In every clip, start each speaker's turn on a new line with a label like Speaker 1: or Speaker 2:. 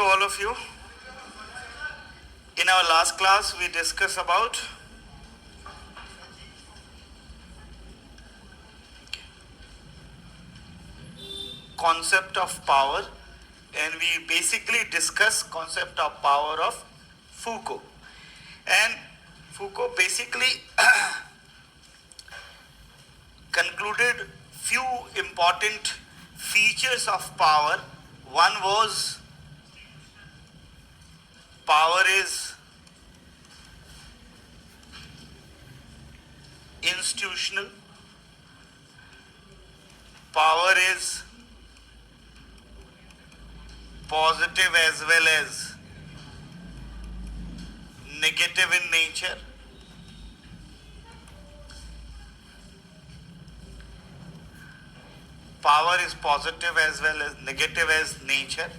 Speaker 1: to all of you. In our last class, we discussed about concept of power, and we basically discussed concept of power of Foucault. And Foucault basically concluded few important features of power. One was power is institutional, power is positive as well as negative in nature. Power is positive as well as negative as nature.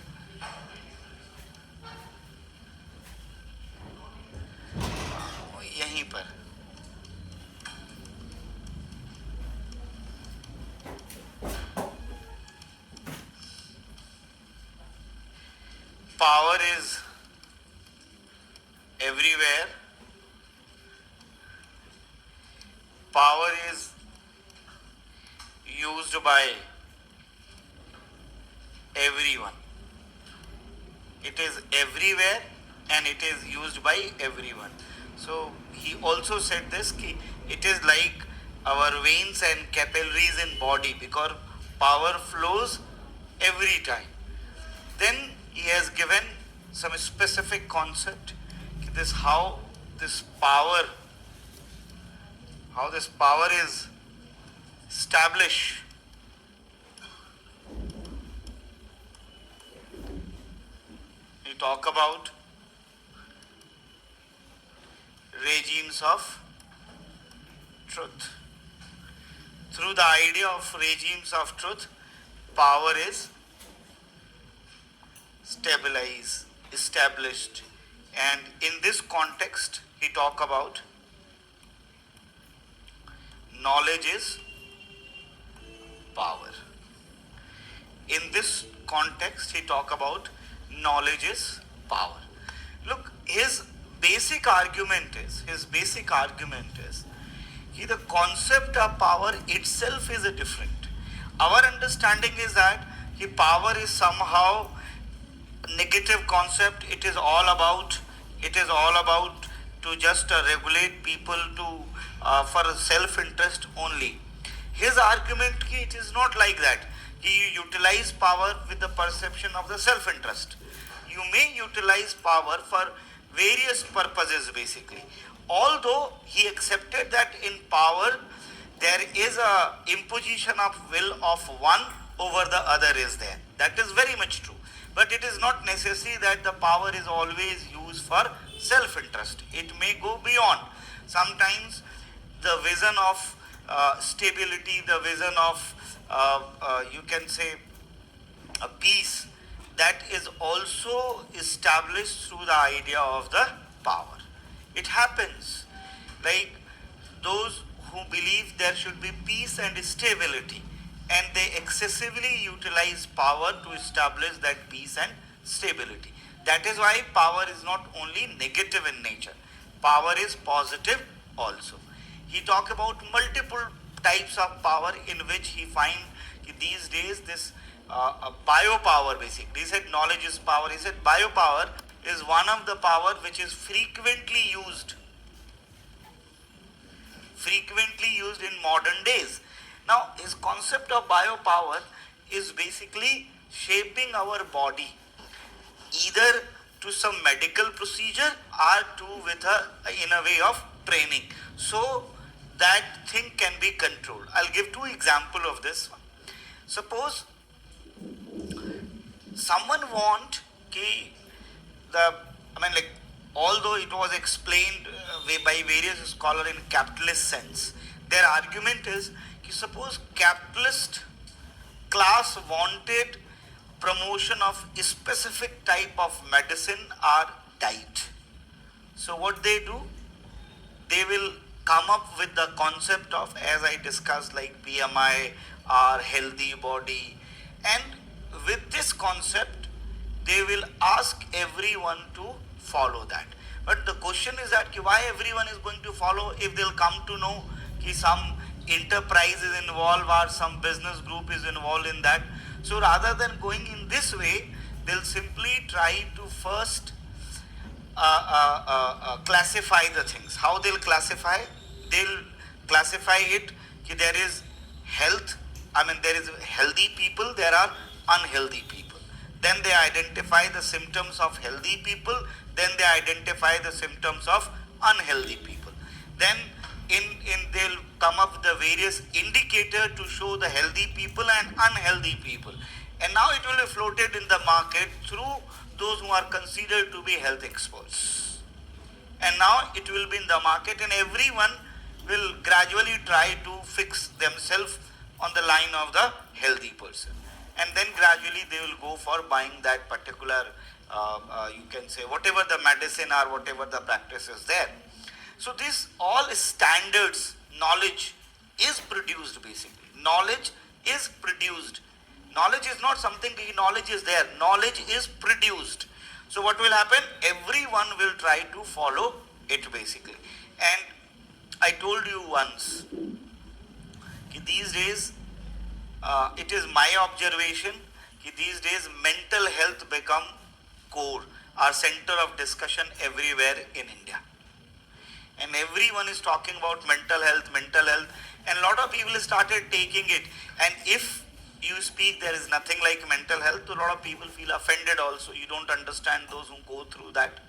Speaker 1: यहीं पर power is everywhere. Power is used by everyone. It is everywhere and it is used by everyone. So he also said this ki it is like our veins and capillaries in body because power flows every time. Then he has given some specific concept this how this power is established. We talk about regimes of truth. Through the idea of regimes of truth, power is established. And in this context, he talk about knowledge is power. In this context, he talk about knowledge is power. Look, his basic argument is the concept of power itself is a different. Our understanding is that power is somehow negative concept. It is all about to just regulate people to for self-interest only. His argument it is not like that. He utilize power with the perception of the self-interest. You may utilize power for various purposes basically. Although he accepted that in power there is a imposition of will of one over the other is there. That is very much true. But it is not necessary that the power is always used for self-interest. It may go beyond. Sometimes the vision of stability, the vision of you can say a peace, that is also established through the idea of the power. It happens like those who believe there should be peace and stability, and they excessively utilize power to establish that peace and stability. That is why power is not only negative in nature, power is positive also. He talk about multiple types of power in which he find these days this biopower basically. He said knowledge is power. He said biopower is one of the power which is frequently used in modern days. Now his concept of biopower is basically shaping our body either to some medical procedure or to with in a way of training, so that thing can be controlled. I'll give two examples of this. Suppose someone want although it was explained by various scholars in capitalist sense, their argument is suppose capitalist class wanted promotion of a specific type of medicine or diet. So what they do, they will come up with the concept of, as I discussed, like BMI or healthy body, and with this concept they will ask everyone to follow that. But the question is that why everyone is going to follow if they'll come to know कि some enterprise is involved or some business group is involved in that. So rather than going in this way, they'll simply try to first classify the things. How they'll classify? They'll classify it कि there is health, there is healthy people, there are unhealthy people. Then they identify the symptoms of healthy people, then they identify the symptoms of unhealthy people. Then they'll come up with the various indicator to show the healthy people and unhealthy people. And now it will be floated in the market through those who are considered to be health experts. And now it will be in the market and everyone will gradually try to fix themselves on the line of the healthy person. And then gradually they will go for buying that particular, you can say, whatever the medicine or whatever the practice is there. So this all standards, knowledge is produced basically. Knowledge is produced. Knowledge is not something, knowledge is there. Knowledge is produced. So what will happen? Everyone will try to follow it basically. And I told you once, these days, it is my observation, these days mental health become core, or center of discussion everywhere in India. And everyone is talking about mental health, and a lot of people started taking it. And if you speak there is nothing like mental health, so a lot of people feel offended also. You don't understand those who go through that.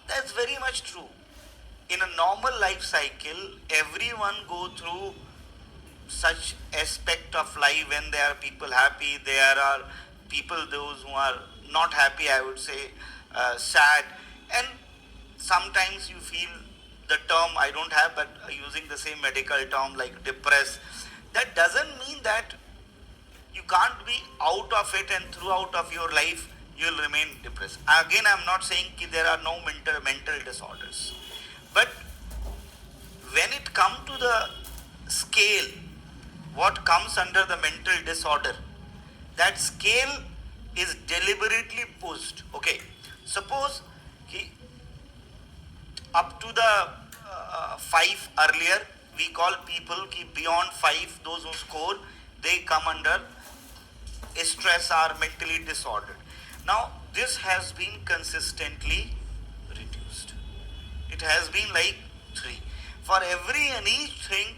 Speaker 1: That's very much true. In a normal life cycle, everyone go through such aspect of life when there are people happy, there are people those who are not happy, I would say, sad, and sometimes you feel the term I don't have, but using the same medical term like depressed. That doesn't mean that you can't be out of it and throughout of your life you will remain depressed. Again, I'm not saying that there are no mental disorders, but when it comes to the scale, what comes under the mental disorder, that scale is deliberately pushed. Okay, suppose up to the 5 earlier, we call people beyond 5, those who score, they come under stress or mentally disordered. Now, this has been consistently reduced. It has been like 3. For anything,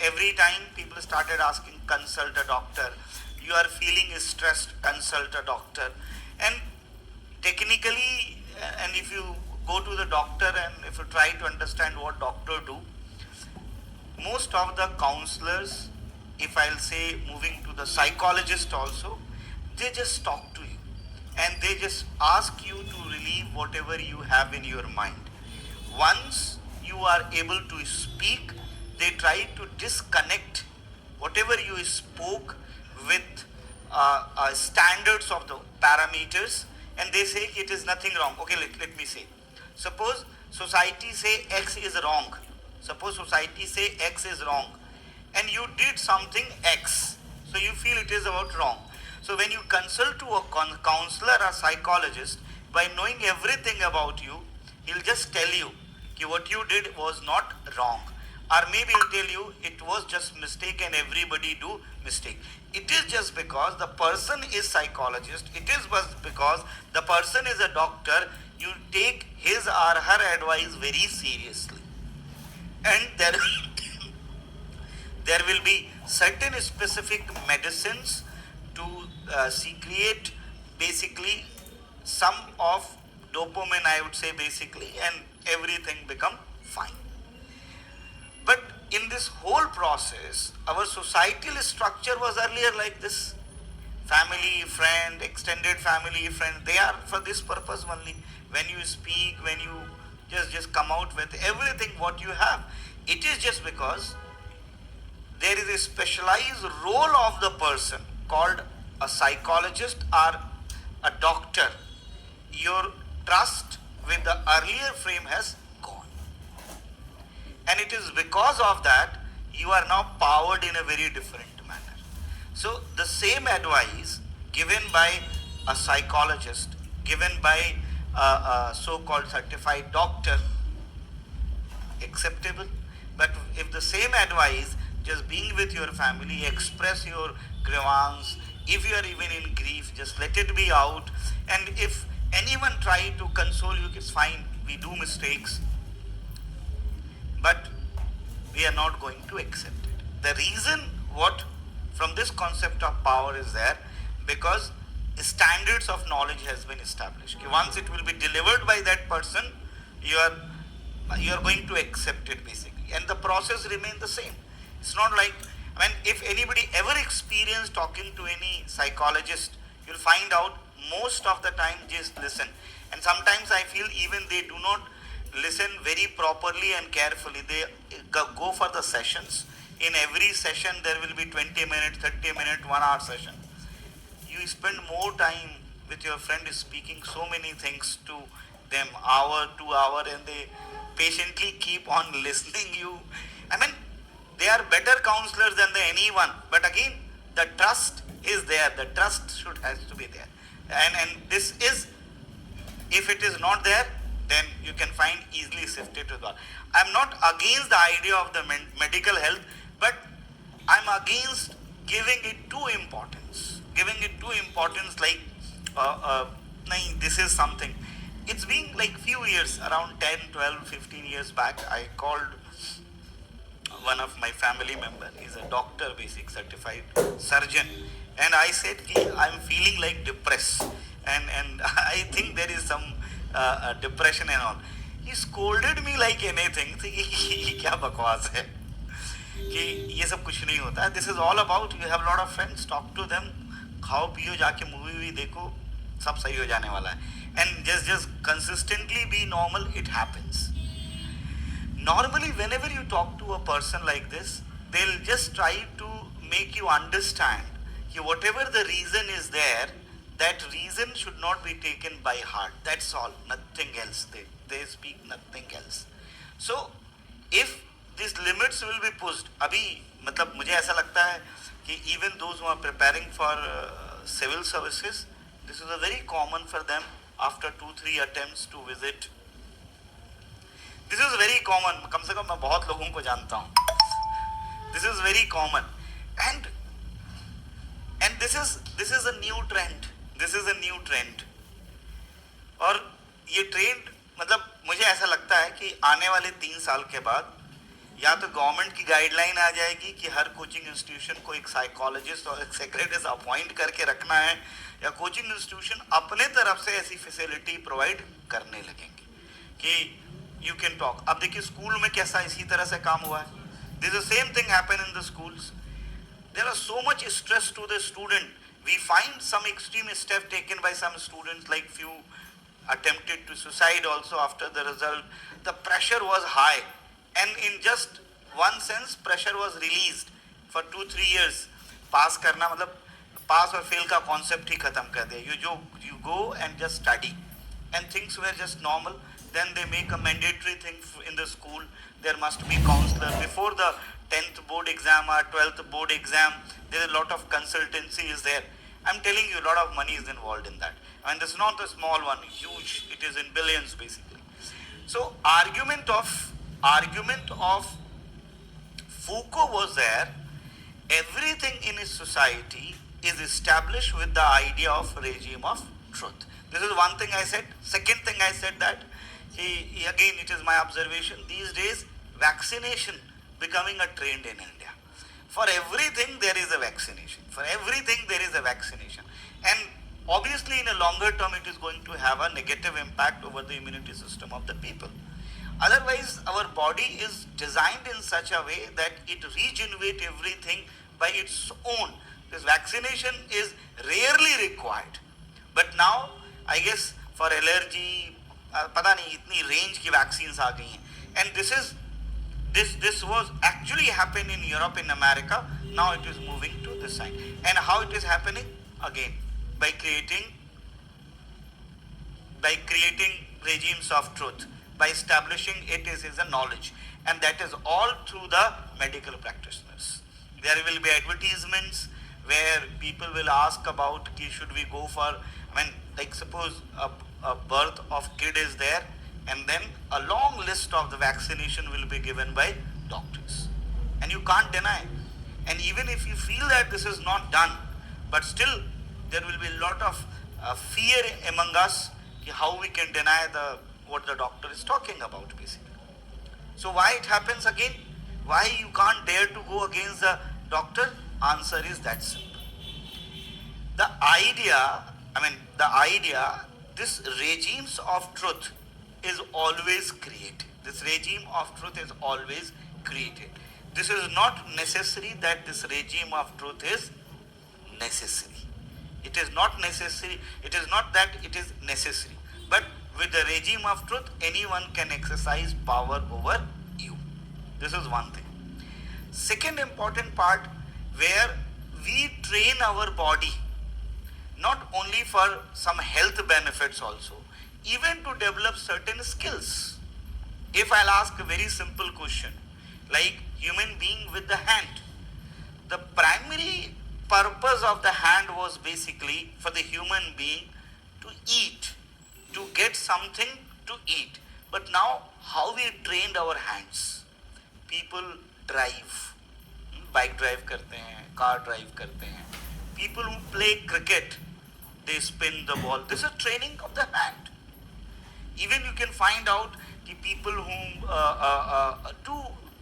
Speaker 1: every time people started asking, consult a doctor. You are feeling stressed, consult a doctor. And technically, and if you go to the doctor and if you try to understand what doctor do, most of the counselors, if I'll say moving to the psychologist also, they just talk to you and they just ask you to relieve whatever you have in your mind. Once you are able to speak, they try to disconnect whatever you spoke with standards of the parameters, and they say it is nothing wrong. Okay, let me say. Suppose society say X is wrong. Suppose society say X is wrong, and you did something X, so you feel it is about wrong. So when you consult to a counselor or psychologist, by knowing everything about you, he'll just tell you what you did was not wrong. Or maybe he'll tell you it was just mistake and everybody do mistake. It is just because the person is psychologist, it is because the person is a doctor, you take his or her advice very seriously. And there will be certain specific medicines to secrete basically some of dopamine, I would say basically, and everything become fine. But in this whole process, our societal structure was earlier like this. Family, friend, extended family, friend, they are for this purpose only. When you speak, when you just come out with everything what you have, it is just because there is a specialized role of the person called a psychologist or a doctor. Your trust with the earlier frame has gone. And it is because of that you are now powered in a very different manner. So the same advice given by a psychologist given by a so-called certified doctor, acceptable. But if the same advice, just being with your family, express your grievance, if you are even in grief, just let it be out. And if anyone try to console you, it's fine, we do mistakes, but we are not going to accept it. The reason what from this concept of power is there, because standards of knowledge has been established. Once it will be delivered by that person, you are going to accept it basically, and the process remain the same. It's not like, I mean, if anybody ever experienced talking to any psychologist, you'll find out most of the time just listen, and sometimes I feel even they do not listen very properly and carefully. They go for the sessions. In every session there will be 20 minutes, 30 minutes, 1 hour session. You spend more time with your friend speaking so many things to them, hour, 2 hour, and they patiently keep on listening you. I mean, they are better counselors than anyone. But again, the trust is there. The trust has to be there. And this is, if it is not there, then you can find easily shifted to God. I'm not against the idea of the medical health, but I'm against giving it too importance. Giving it too importance like, this is something. It's been like few years, around 10, 12, 15 years back, I called one of my family member. He's a doctor, basic certified surgeon. And I said, I'm feeling like depressed. And I think there is some depression and all. He scolded me like anything. क्या बकवास है कि ये सब कुछ नहीं होता. This is all about, you have a lot of friends, talk to them, खाओ पियो, जाके मूवी भी देखो, सब सही हो जाने वाला है. And just consistently be normal, it happens. Normally, whenever you talk to a person like this, they'll just try to make you understand that whatever the reason is there, that reason should not be taken by heart. That's all, nothing else. They speak nothing else. So, if these limits will be pushed, अभी मतलब मुझे ऐसा लगता है कि even those who are preparing for civil services, this is a very common for them after 2-3 attempts to visit. This is very common. कम से कम मैं बहुत लोगों को जानता हूँ. This is very common, and this is a new trend. This is a new trend. और ये trend मतलब मुझे ऐसा लगता है कि आने वाले 3 साल के बाद या तो गवर्नमेंट की गाइडलाइन आ जाएगी कि हर कोचिंग इंस्टीट्यूशन को एक साइकोलॉजिस्ट और एक सेक्रेटरिस्ट अपॉइंट करके रखना है, या कोचिंग इंस्टीट्यूशन अपने तरफ से ऐसी फैसिलिटी प्रोवाइड करने लगेंगे कि यू कैन टॉक. अब देखिए स्कूल में कैसा इसी तरह से काम हुआ है. This same thing happen in the schools. There are so much stress to the student. We find some extreme step taken by some students, like few attempted to suicide also after the result. The pressure was high, and in just one sense pressure was released. For 2-3 years pass करना मतलब pass और fail का concept ही खत्म कर दिया. You go and just study, and things were just normal. Then they make a mandatory thing in the school. There must be counselor before the 10th board exam or 12th board exam. There is a lot of consultancy is there. I'm telling you, a lot of money is involved in that. And this is not a small one, huge. It is in billions basically. So argument of Foucault was there. Everything in his society is established with the idea of regime of truth. This is one thing I said. Second thing I said that again it is my observation, these days vaccination becoming a trend in India. For everything there is a vaccination. For everything there is a vaccination. And obviously in a longer term it is going to have a negative impact over the immunity system of the people. Otherwise our body is designed in such a way that it regenerates everything by its own. This vaccination is rarely required. But now I guess for allergy, पता नहीं इतनी range की vaccines आ गई हैं. And this was actually happened in Europe, in America. Now it is moving to this side. And how it is happening? Again, by creating regimes of truth, by establishing it is a knowledge, and that is all through the medical practitioners. There will be advertisements where people will ask about should we go for I mean, like suppose a birth of kid is there, and then a long list of the vaccination will be given by doctors, and you can't deny. And even if you feel that this is not done, but still there will be a lot of fear among us how we can deny the what the doctor is talking about basically. So why it happens again? Why you can't dare to go against the doctor? Answer is that simple. The idea, this regimes of truth is always created. This regime of truth is always created. This is not necessary that this regime of truth is necessary. It is not necessary. It is not that it is necessary. But with the regime of truth, anyone can exercise power over you. This is one thing. Second important part, where we train our body not only for some health benefits also, even to develop certain skills. If I'll ask a very simple question, like human being with the hand, the primary purpose of the hand was basically for the human being to eat, to get something to eat. But now how we trained our hands? People drive, bike drive करते हैं, car drive करते हैं. People who play cricket, they spin the ball. This is training of the hand. Even you can find out the people who do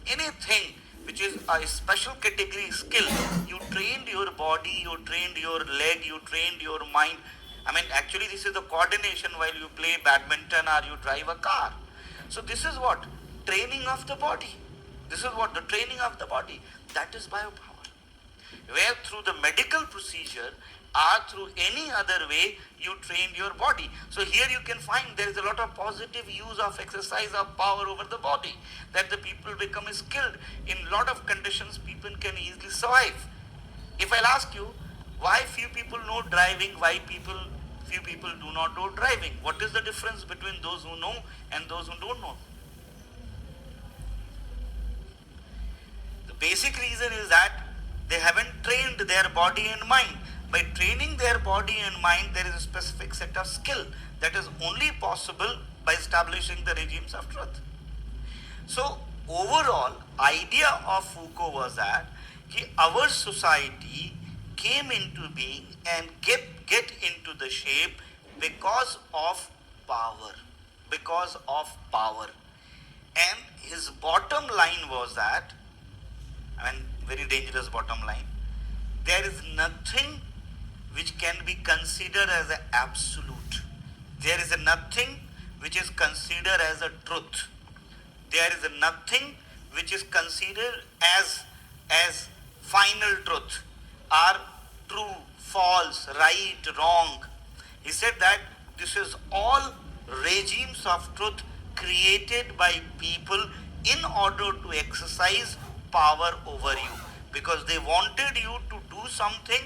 Speaker 1: anything which is a special category skill. You trained your body, you trained your leg, you trained your mind. I mean, actually this is the coordination while you play badminton or you drive a car. So this is what? Training of the body. This is what? The training of the body. That is biopower. Where through the medical procedure or through any other way you train your body. So here you can find there is a lot of positive use of exercise of power over the body, that the people become skilled in lot of conditions. People can easily survive. If I'll ask you why few people know driving, why few people do not know driving, what is the difference between those who know and those who don't know? The basic reason is that they haven't trained their body and mind. By training their body and mind, there is a specific set of skill that is only possible by establishing the regimes of truth. So overall idea of Foucault was that our society came into being and get into the shape because of power. Because of power. And his bottom line was that, very dangerous bottom line, there is nothing which can be considered as an absolute. There is nothing which is considered as a truth. There is nothing which is considered as final truth or true, false, right, wrong. He said that this is all regimes of truth created by people in order to exercise power over you, because they wanted you to do something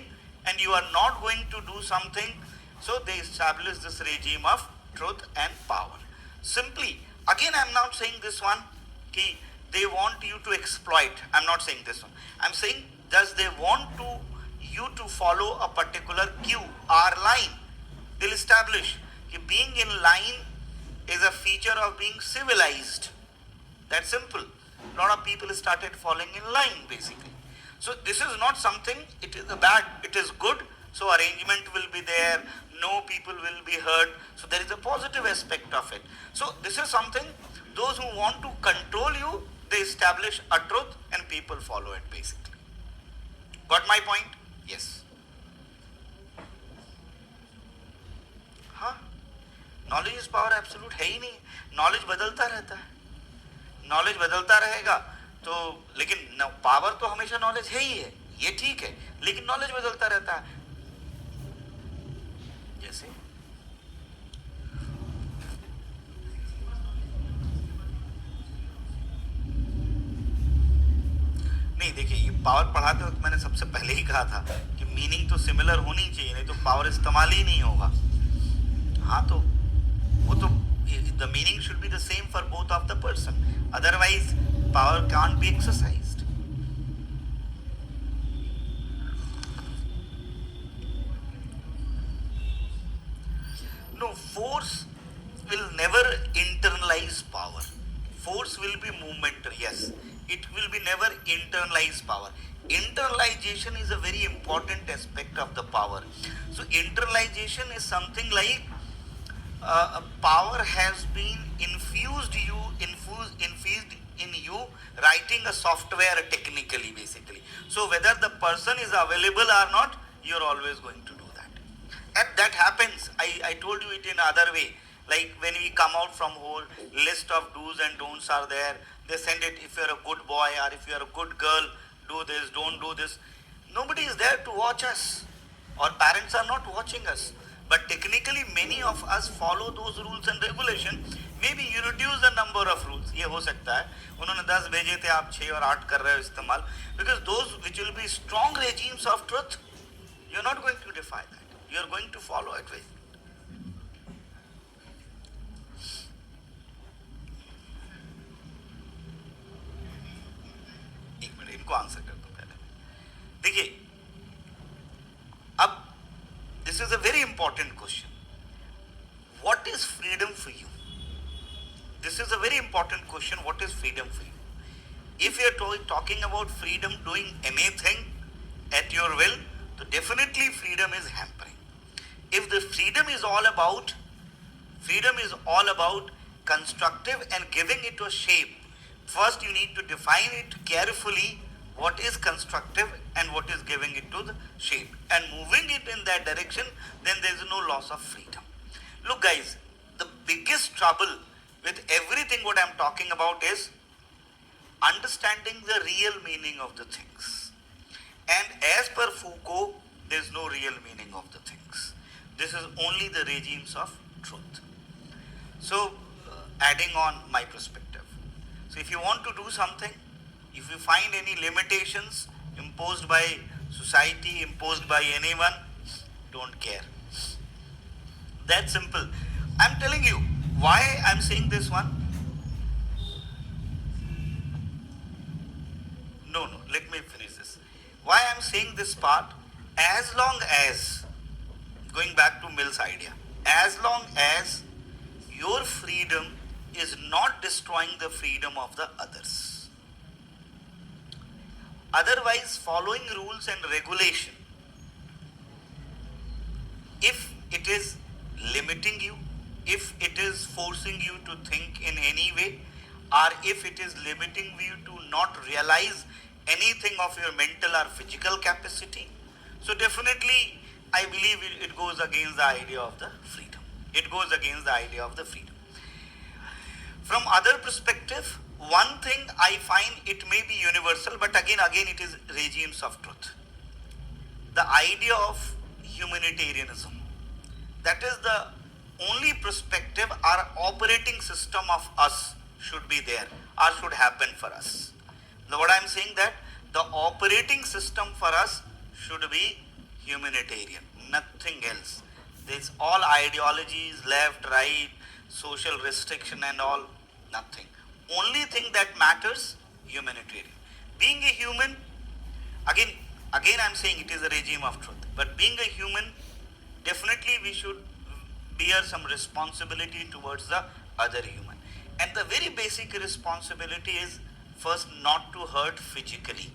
Speaker 1: and you are not going to do something, so they established this regime of truth and power. Simply, again I am not saying this one, they want you to exploit. I am not saying this one. I am saying, does they want you to follow a particular queue or line? They'll establish being in line is a feature of being civilized. That's simple. A lot of people started falling in line basically. So this is not something, it is a bad, it is good. So arrangement will be there, no people will be hurt. So there is a positive aspect of it. So this is something, those who want to control you, they establish a truth and people follow it basically. Got my point? Yes. हाँ, knowledge is power absolute है ही नहीं. Knowledge बदलता रहता है, knowledge बदलता रहेगा तो, लेकिन पावर तो हमेशा नॉलेज है ही है, ये ठीक है, लेकिन नॉलेज बदलता रहता है. जैसे नहीं, देखिए ये पावर पढ़ाते वक्त मैंने सबसे पहले ही कहा था कि मीनिंग तो सिमिलर होनी चाहिए, नहीं तो पावर इस्तेमाल ही नहीं होगा. हाँ, तो वो तो the meaning should be the same for both of the person, otherwise power can't be exercised. force will never internalize power. Force will be momentary, yes. It will be never internalize power. Internalization is a very important aspect of the power. So internalization is something like power has been infused in you, writing a software technically, basically. So whether the person is available or not, you're always going to do that. And that happens. I told you it in other way. Like when we come out from whole list of do's and don'ts are there, they send it, if you're a good boy or if you're a good girl, do this, don't do this. Nobody is there to watch us. Our parents are not watching us. But technically many of us follow those rules and regulation. Maybe you reduce the number of rules. ये हो सकता है उन्होंने 10 भेजे थे, आप 6 और 8 कर रहे हो इस्तेमाल. Because those which will be strong regimes of truth, you're not going to defy that. You're going to follow it with. एक मिनट इनको आंसर कर दो पहले. देखिए अब this is a very important question. What is freedom for you? This is a very important question. What is freedom for you? If you're talking about freedom doing anything at your will, then definitely freedom is hampering. If the freedom is all about constructive and giving it a shape, first you need to define it carefully, what is constructive and what is giving it to the shape, and moving it in that direction, then there is no loss of freedom. Look guys, the biggest trouble with everything what I am talking about is understanding the real meaning of the things. And as per Foucault, there is no real meaning of the things. This is only the regimes of truth. So, adding on my perspective. So if you want to do something, if you find any limitations imposed by society, imposed by anyone, don't care. That's simple. I'm telling you why I'm saying this one. No, let me finish this. Why I'm saying this part, as long as, going back to Mill's idea, as long as your freedom is not destroying the freedom of the others. Otherwise, following rules and regulation, if it is limiting you, if it is forcing you to think in any way, or if it is limiting you to not realize anything of your mental or physical capacity, so definitely I believe it goes against the idea of the freedom. It goes against the idea of the freedom. From other perspective, one thing I find, it may be universal, but again it is regimes of truth. The idea of humanitarianism. That is the only perspective or operating system of us should be there or should happen for us. Now what I am saying, that the operating system for us should be humanitarian, nothing else. There's all ideologies, left, right, social restriction and all, nothing. Only thing that matters, humanitarian. Being a human, again I'm saying it is a regime of truth, but being a human, definitely we should bear some responsibility towards the other human. And the very basic responsibility is first not to hurt physically,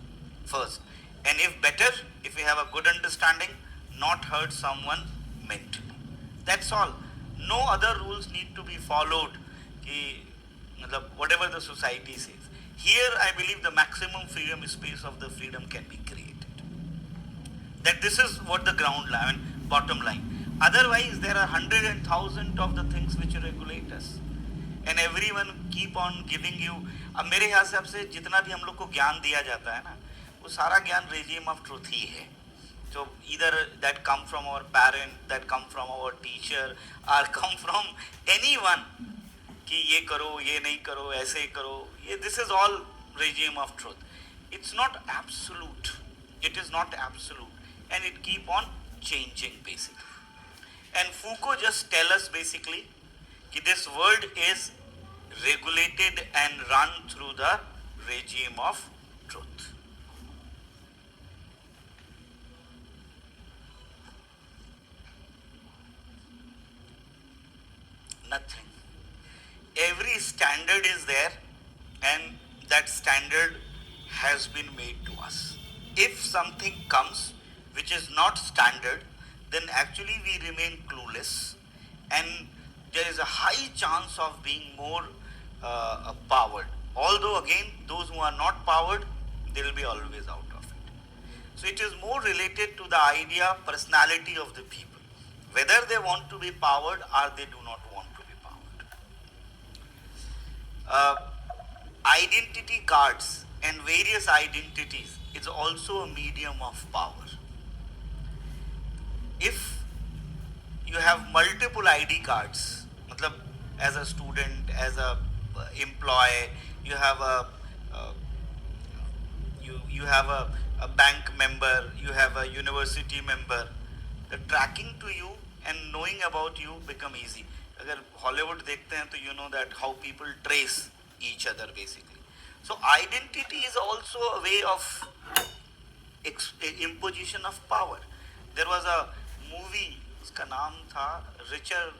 Speaker 1: first. And if better, if we have a good understanding, not hurt someone mentally. That's all. No other rules need to be followed, whatever the society says. Here I believe the maximum freedom space of the freedom can be created. That this is what the ground line, bottom line. Otherwise there are hundred and thousand of the things which regulate us. And everyone keep on giving you. अब मेरे हिसाब से जितना भी हम लोग को ज्ञान दिया जाता है ना, वो सारा ज्ञान regime of truth ही है. So either that come from our parent, that come from our teacher, or come from anyone कि ये करो, ये नहीं करो, ऐसे करो. This is all regime of truth. It's not absolute. It is not absolute, and it keep on changing basically. And Foucault just tell us basically that this world is regulated and run through the regime of truth. Nothing. Every standard is there, and that standard has been made to us. If something comes which is not standard, then actually we remain clueless, and there is a high chance of being more powered. Although again, those who are not powered, they will be always out of it. So it is more related to the idea, personality of the people, whether they want to be powered or they do not want to be powered. Uh, Identity cards and various identities is also a medium of power. If you have multiple ID cards, matlab, as a student, as a employee, you have a you have a bank member, you have a university member, the tracking to you and knowing about you become easy. अगर Hollywood देखते हैं तो you know that how people trace each other basically. So identity is also a way of imposition of power. There was a movie, उसका नाम था Richard,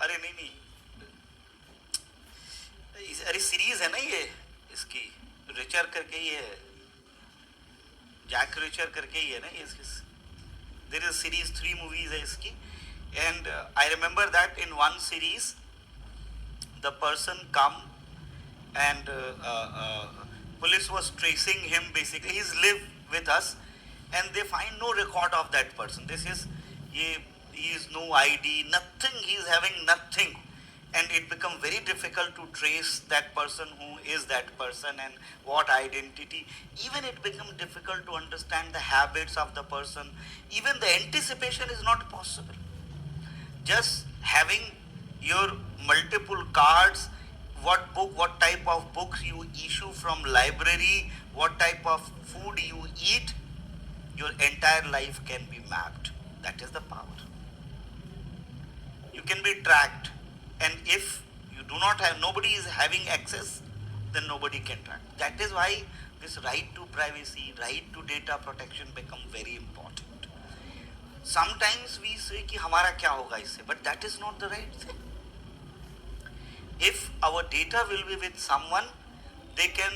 Speaker 1: अरे नहीं, अरे सीरीज है ना ये इसकी, रिचर करके ही है, जैक रिचर करके ही है ना ये. देयर इज सीरीज, 3 मूवीज है इसकी, and I remember that in one series the person come and police was tracing him basically. He's lived with us and they find no record of that person. This is he is no ID, nothing, he is having nothing, and it become very difficult to trace that person, who is that person and what identity. Even it become difficult to understand the habits of the person. Even the anticipation is not possible. Just having your multiple cards, what book, what type of books you issue from library, what type of food you eat, your entire life can be mapped. That is the power. You can be tracked, and if you do not have, nobody is having access, then nobody can track. That is why this right to privacy, right to data protection become very important. Sometimes we say कि हमारा क्या होगा इससे, but that is not the right thing. If our data will be with someone, they can,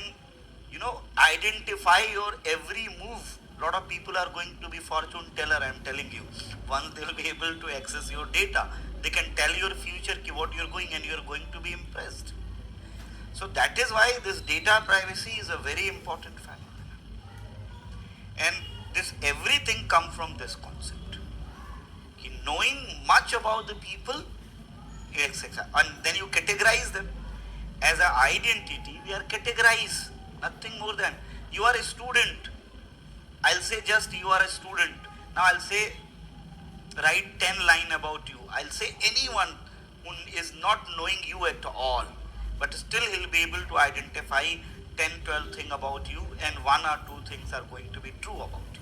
Speaker 1: identify your every move. Lot of people are going to be fortune teller, I am telling you. Once they will be able to access your data, they can tell your future ki what you are going, and you are going to be impressed. So that is why this data privacy is a very important factor. And this everything come from this concept. Ki knowing much about the people, etc. And then you categorize them as an identity. We are categorized, nothing more than. You are a student, I'll say just you are a student. Now I'll say write 10 line about you. I'll say anyone who is not knowing you at all, but still he'll be able to identify 10, 12 things about you, and 1 or 2 things are going to be true about you.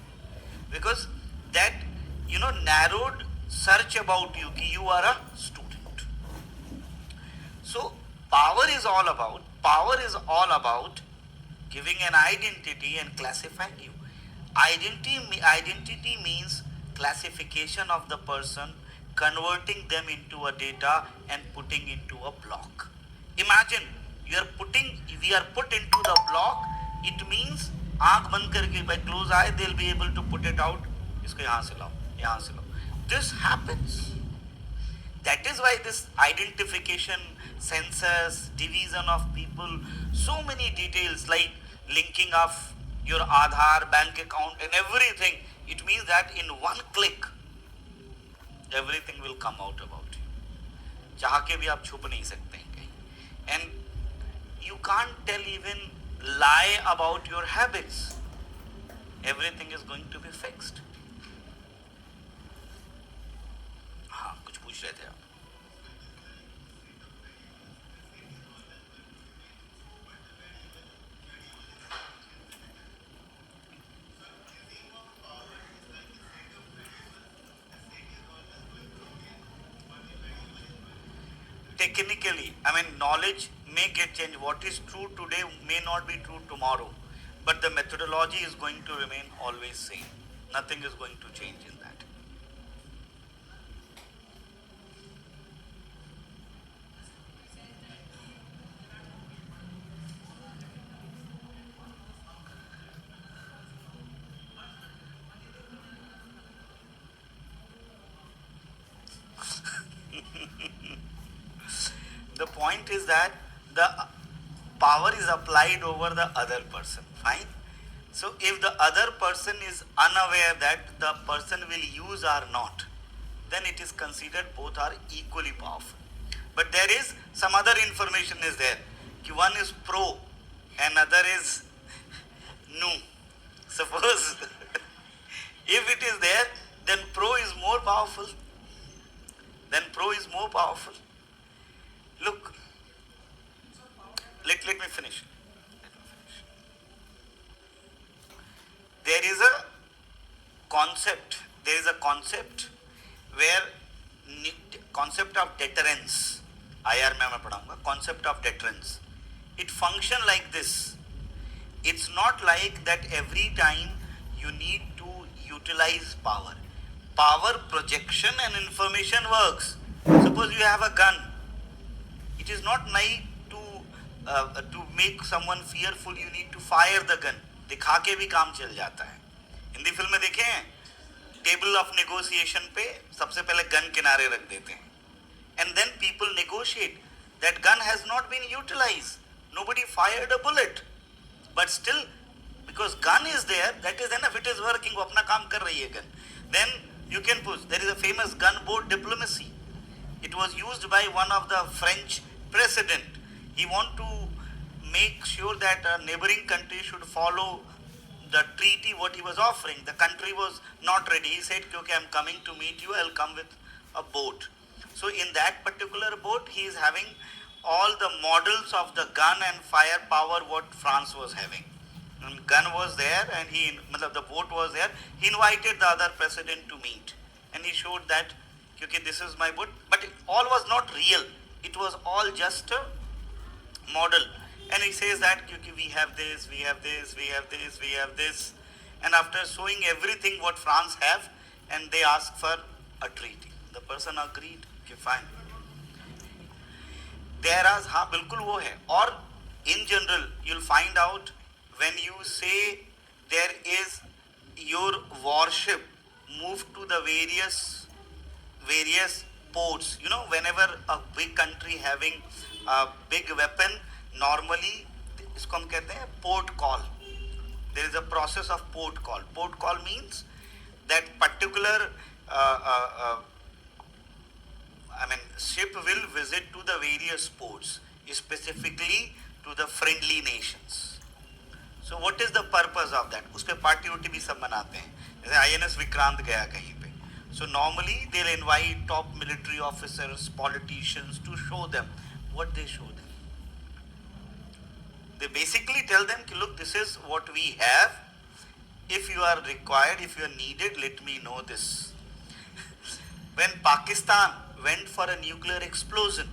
Speaker 1: Because that, narrowed search about you, ki you are a student. So power is all about giving an identity and classifying you. Identity means classification of the person, converting them into a data and putting into a block. Imagine we are put into the block. It means आँख बंद करके by close eye they'll be able to put it out. इसको यहाँ से लाओ. This happens. That is why this identification, census, division of people, so many details like linking of your Aadhaar, bank account and everything. It means that in one click, everything will come out about you. चाह के भी आप छुप नहीं सकते हैं कहीं. And you can't tell even lie about your habits. Everything is going to be fixed. हाँ, कुछ पूछ रहे थे आप. Technically, knowledge may get changed. What is true today may not be true tomorrow, but the methodology is going to remain always same. Nothing is going to change in that. The point is that the power is applied over the other person. Fine. So if the other person is unaware that the person will use or not, then it is considered both are equally powerful. But there is some other information is there. One is pro and other is no. Suppose if it is there, then pro is more powerful. Then pro is more powerful. Look, let me finish. There is a concept where concept of deterrence, IR में मैं पढ़ाऊंगा, concept of deterrence. It function like this. It's not like that every time you need to utilize power. Power projection and information works. Suppose you have a gun. It is not nice to make someone fearful. You need to fire the gun. दिखा के भी काम चल जाता है. Hindi film में देखे हैं, टेबल ऑफ नेगोशिएशन पे सबसे पहले गन किनारे रख देते हैं. And then people negotiate. That gun has not been utilized. Nobody fired a bullet. But still, because gun is there, that is enough. It is working. वो अपना काम कर रही है gun. Then you can push. There is a famous gunboat diplomacy. It was used by one of the French president. He want to make sure that a neighboring country should follow the treaty what he was offering. The country was not ready. He said, okay, I'm coming to meet you. I'll come with a boat. So in that particular boat, he is having all the models of the gun and firepower what France was having. And gun was there and the boat was there. He invited the other president to meet. And he showed that, okay, this is my boat. But it all was not real. It was all just a model. And he says that, okay, we have this, we have this, we have this, we have this. And after showing everything what France have, and they ask for a treaty. The person agreed, okay, fine. There is, हाँ बिल्कुल वो है. Or in general, you'll find out when you say there is your warship moved to the various ports. You know, whenever a big country having a big weapon, normally इसको हम कहते हैं port call. There is a process of port call. Port call means that particular ship will visit to the various ports, specifically to the friendly nations. So what is the purpose of that? उस पे party उटी भी सब मनाते हैं. जैसे INS Vikrant गया कहीं पे. So normally they'll invite top military officers, politicians to show them what they show them. They basically tell them, look, this is what we have. If you are required, if you are needed, let me know this. When Pakistan went for a nuclear explosion,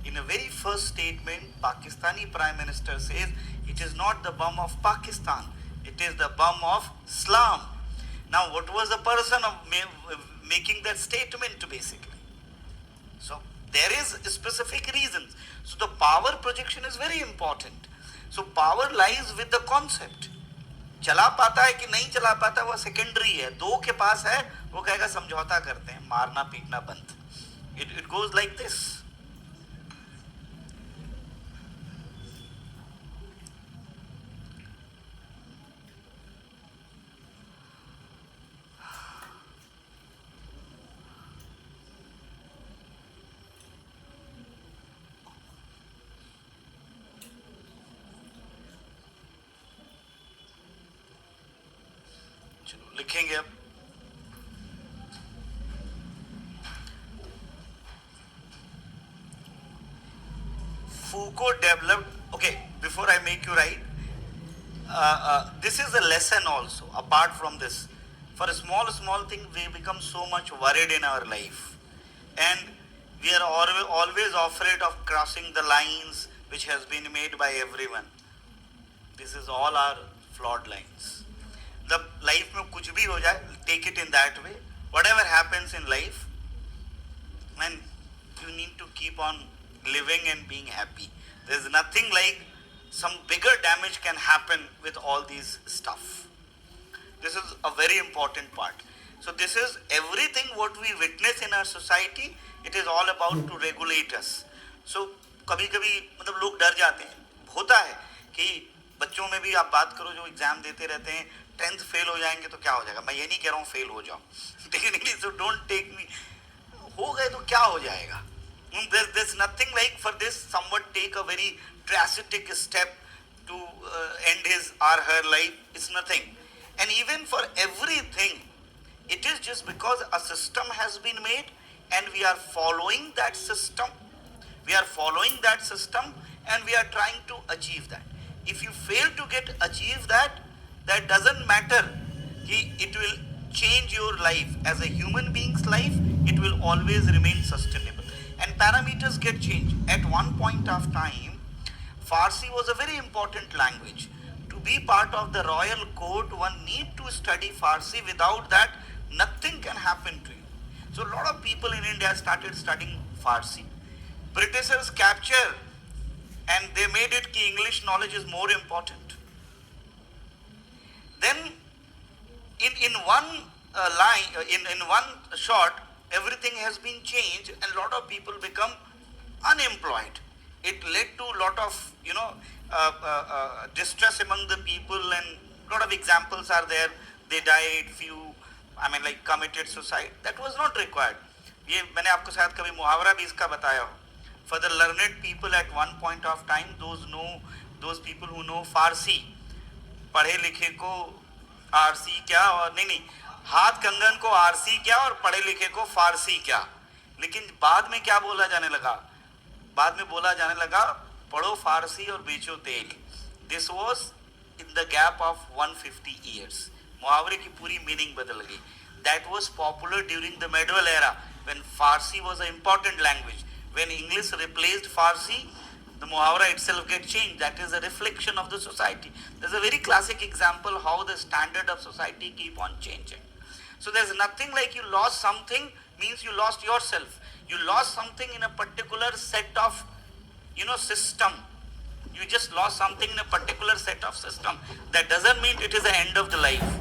Speaker 1: in a very first statement, Pakistani Prime Minister says, it is not the bomb of Pakistan, it is the bomb of Islam. Now, what was the person of making that statement basically? So, there is specific reasons. So, the power projection is very important. So, power lies with the concept. चला पाता है कि नहीं चला पाता वो secondary है. दो के पास है, वो कहेगा समझौता करते हैं, मारना पीटना बंद. It goes like this. लिखेंगे अब. Foucault developed, okay, before I make you write, this is a lesson also, apart from this. For a small thing, we become so much worried in our life. And we are always afraid of crossing the lines which has been made by everyone. This is all our flawed lines. The life में कुछ भी हो जाए, take it in that way. Whatever happens in life, and you need to keep on living and being happy. There's nothing like some bigger damage can happen with all these stuff. This is a very important part. So this is everything what we witness in our society, it is all about to regulate us. So कभी कभी मतलब लोग डर जाते हैं, होता है कि बच्चों में भी आप बात करो जो एग्जाम देते रहते हैं, 10th फेल हो जाएंगे तो क्या हो जाएगा, मैं ये नहीं कह रहा हूँ फेल हो जाओ, technically so don't take me, हो गए तो क्या हो जाएगा. There's nothing like for this someone take a very drastic step to end his or her life. It's nothing. And even for everything, it is just because a system has been made and we are following that system. We are following that system and we are trying to achieve that. If you fail to get achieve that, that doesn't matter. It will change your life as a human being's life. It will always remain sustainable. And parameters get changed. At one point of time, Farsi was a very important language. To be part of the royal court, one need to study Farsi. Without that, nothing can happen to you. So a lot of people in India started studying Farsi. Britishers capture and they made it ki English knowledge is more important. Then in one in one shot, everything has been changed and a lot of people become unemployed. It led to a lot of distress among the people, and a lot of examples are there. They died, few like committed suicide. That was not required. ये मैंने आपको शायद कभी मुहावरा भी इसका बताया हो. For the learned people at one point of time, those people who know Farsi, पढ़े लिखे को आरसी क्या, और नहीं हाथ कंगन को आरसी क्या और पढ़े लिखे को फारसी क्या. लेकिन बाद में क्या बोला जाने लगा, बाद में बोला जाने लगा पढ़ो फारसी और बेचो तेल. This was in the gap of 150 years. मुहावरे की पूरी मीनिंग बदल गई. That was popular during the medieval era when Farsi was a important language. When English replaced Farsi, the muhavara itself gets changed. That is a reflection of the society. There's a very classic example how the standard of society keep on changing. So there's nothing like you lost something means you lost yourself. You lost something in a particular set of system. You just lost something in a particular set of system. That doesn't mean it is the end of the life.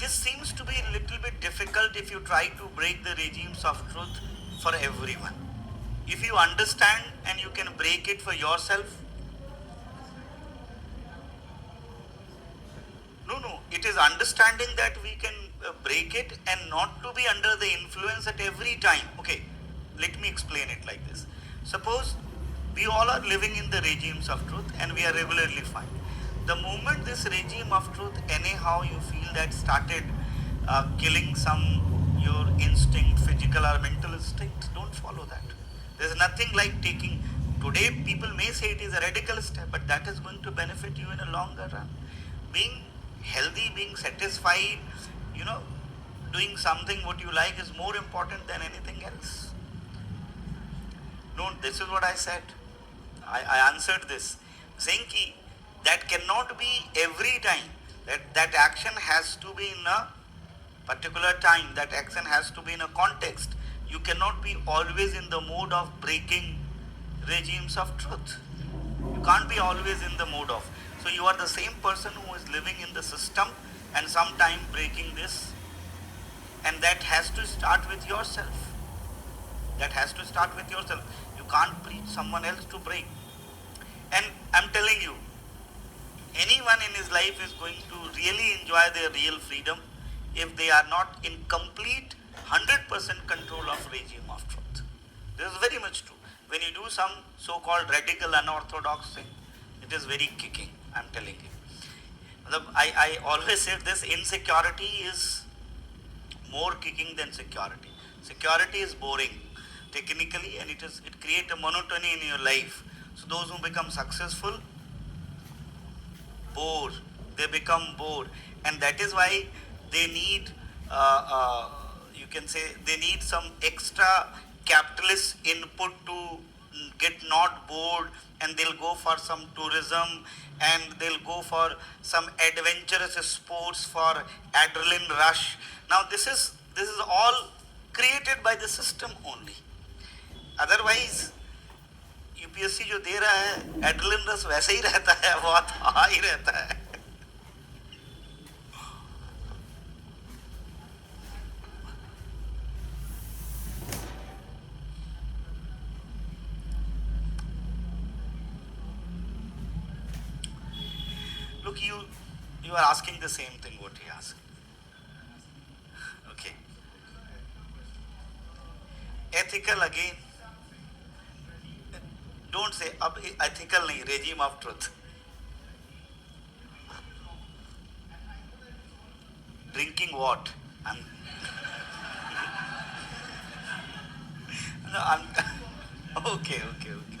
Speaker 1: This seems to be a little bit difficult if you try to break the regimes of truth for everyone. If you understand and you can break it for yourself, no, it is understanding that we can break it and not to be under the influence at every time. Okay, let me explain it like this. Suppose we all are living in the regimes of truth and we are regularly fine. The moment this regime of truth anyhow you feel that started killing your instinct, physical or mental instinct, don't follow that. There's nothing like taking, today people may say it is a radical step, but that is going to benefit you in a longer run. Being healthy, being satisfied, doing something what you like is more important than anything else. No, this is what I said. I answered this, saying ki that cannot be every time. That action has to be in a particular time. That action has to be in a context. You cannot be always in the mode of breaking regimes of truth. You can't be always in the mode of. So you are the same person who is living in the system and sometime breaking this. And that has to start with yourself. That has to start with yourself. You can't preach someone else to break. And I'm telling you, anyone in his life is going to really enjoy their real freedom if they are not in complete 100% control of regime of truth. This is very much true. When you do some so-called radical unorthodox thing, it is very kicking, I'm telling you. I always say this, insecurity is more kicking than security. Security is boring technically and it creates a monotony in your life. So those who become successful, bored, they become bored, and that is why they need you can say they need some extra capitalist input to get not bored, and they'll go for some tourism and they'll go for some adventurous sports for adrenaline rush. Now this is all created by the system only. Otherwise UPSC जो दे रहा है adrenaline rush वैसे ही रहता है, बहुत high रहता है. Look, you are asking the same thing what he asked. Okay. Ethical again. Don't say अब ethical नहीं, regime of truth. Drinking what? No, okay, okay, okay.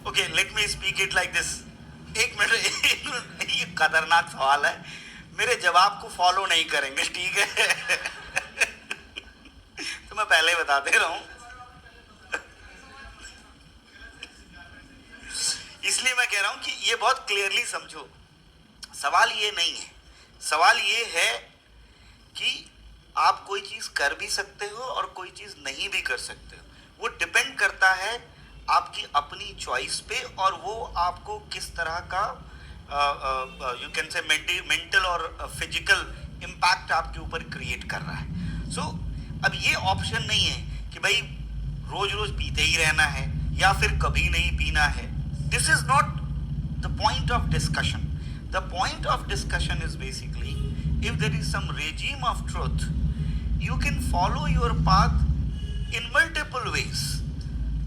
Speaker 1: Okay, let me speak it like this. एक minute, ये खतरनाक सवाल है, मेरे जवाब को फॉलो नहीं करेंगे, ठीक है? तो मैं पहले ही बता दे रहा हूं, इसलिए मैं कह रहा हूं कि ये बहुत क्लियरली समझो. सवाल ये नहीं है, सवाल ये है कि आप कोई चीज कर भी सकते हो और कोई चीज नहीं भी कर सकते हो. वो डिपेंड करता है आपकी अपनी चॉइस पे, और वो आपको किस तरह का यू कैन से मेंटल और फिजिकल इम्पैक्ट आपके ऊपर क्रिएट कर रहा है. सो अब ये ऑप्शन नहीं है कि भाई रोज रोज पीते ही रहना है या फिर कभी नहीं पीना है. This is not the point of discussion. The point of discussion is basically if there is some regime of truth, you can follow your path in multiple ways.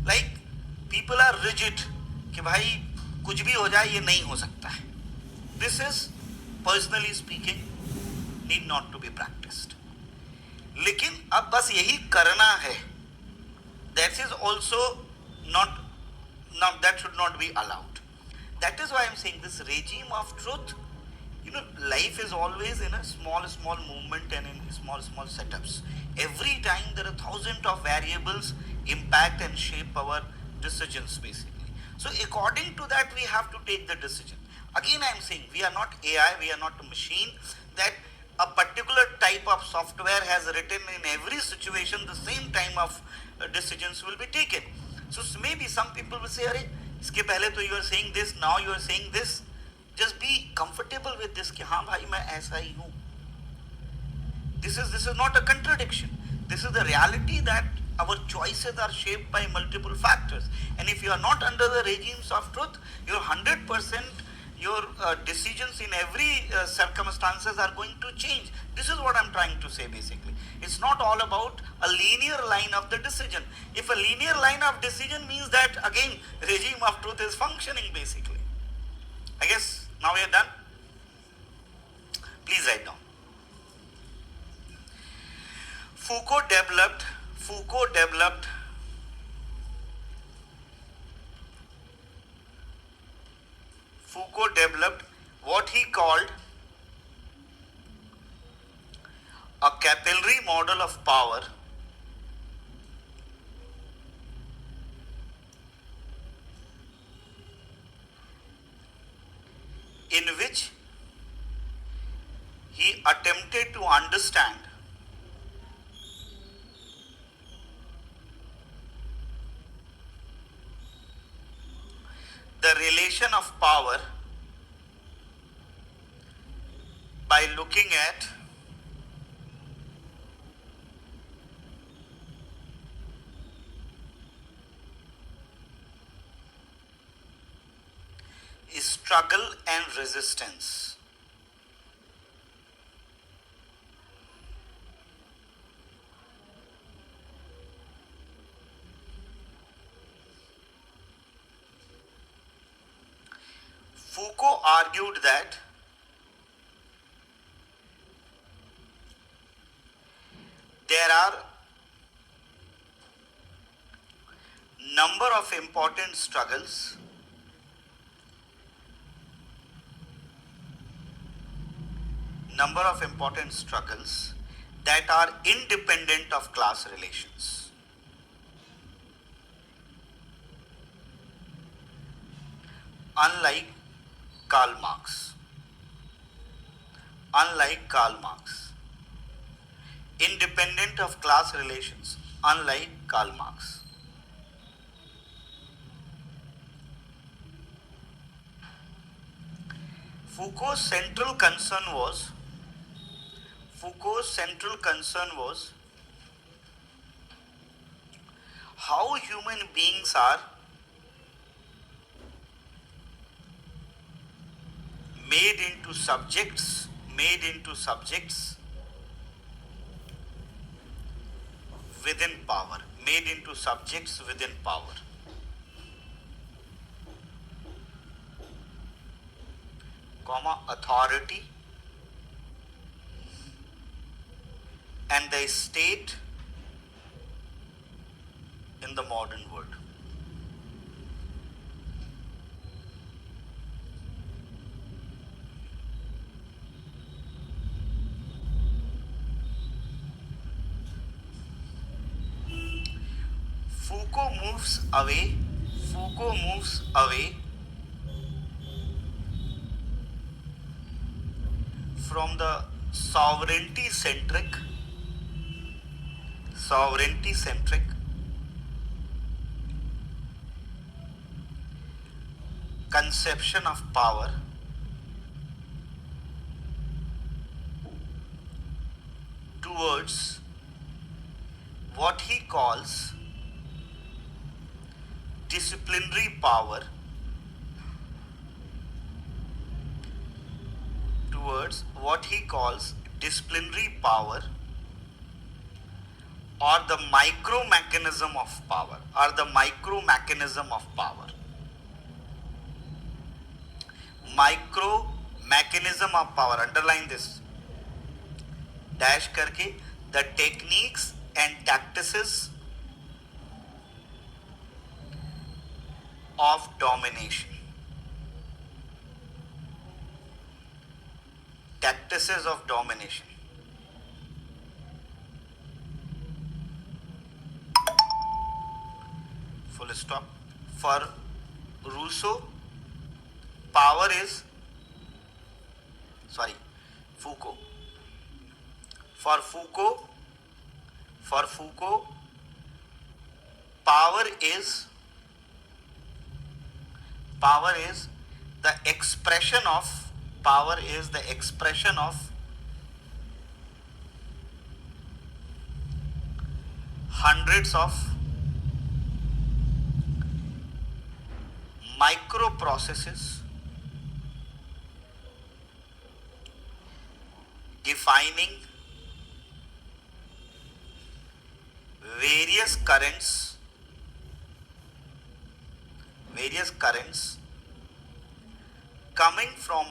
Speaker 1: Like people are rigid कि भाई कुछ भी हो जाए ये नहीं हो सकता है. This is personally speaking need not to be practiced. लेकिन अब बस यही करना है. That is also not that should not be allowed. That is why I am saying this regime of truth. You know, life is always in a small movement and in small setups. Every time there are thousands of variables impact and shape our decisions basically. So according to that we have to take the decision. Again I am saying we are not AI, we are not a machine that a particular type of software has written in every situation the same time of decisions will be taken. So maybe some people will say, अरे इसके पहले तो you are saying this, now you are saying this. Just be comfortable with this कि हाँ भाई मैं ऐसा ही हूँ. This is not a contradiction. This is the reality that our choices are shaped by multiple factors. And if you are not under the regimes of truth, your 100% your decisions in every circumstances are going to change. This is what I'm trying to say basically. It's not all about a linear line of the decision. If a linear line of decision means that again regime of truth is functioning basically. I guess now we are done. Please write down. Foucault developed what he called a capillary model of power in which he attempted to understand the relation of power by looking at struggle and resistance. Foucault argued that there are number of important struggles that are independent of class relations. unlike Karl Marx. Unlike Karl Marx. Independent of class relations, unlike Karl Marx. Foucault's central concern was how human beings are made into subjects within power, comma, authority and the state in the modern world. Foucault moves away from the sovereignty centric conception of power towards what he calls disciplinary power, or the micro mechanism of power, underline this, dash करके, the techniques and tactics of domination. Full stop. For Foucault, power is the expression of hundreds of micro processes defining various currents coming from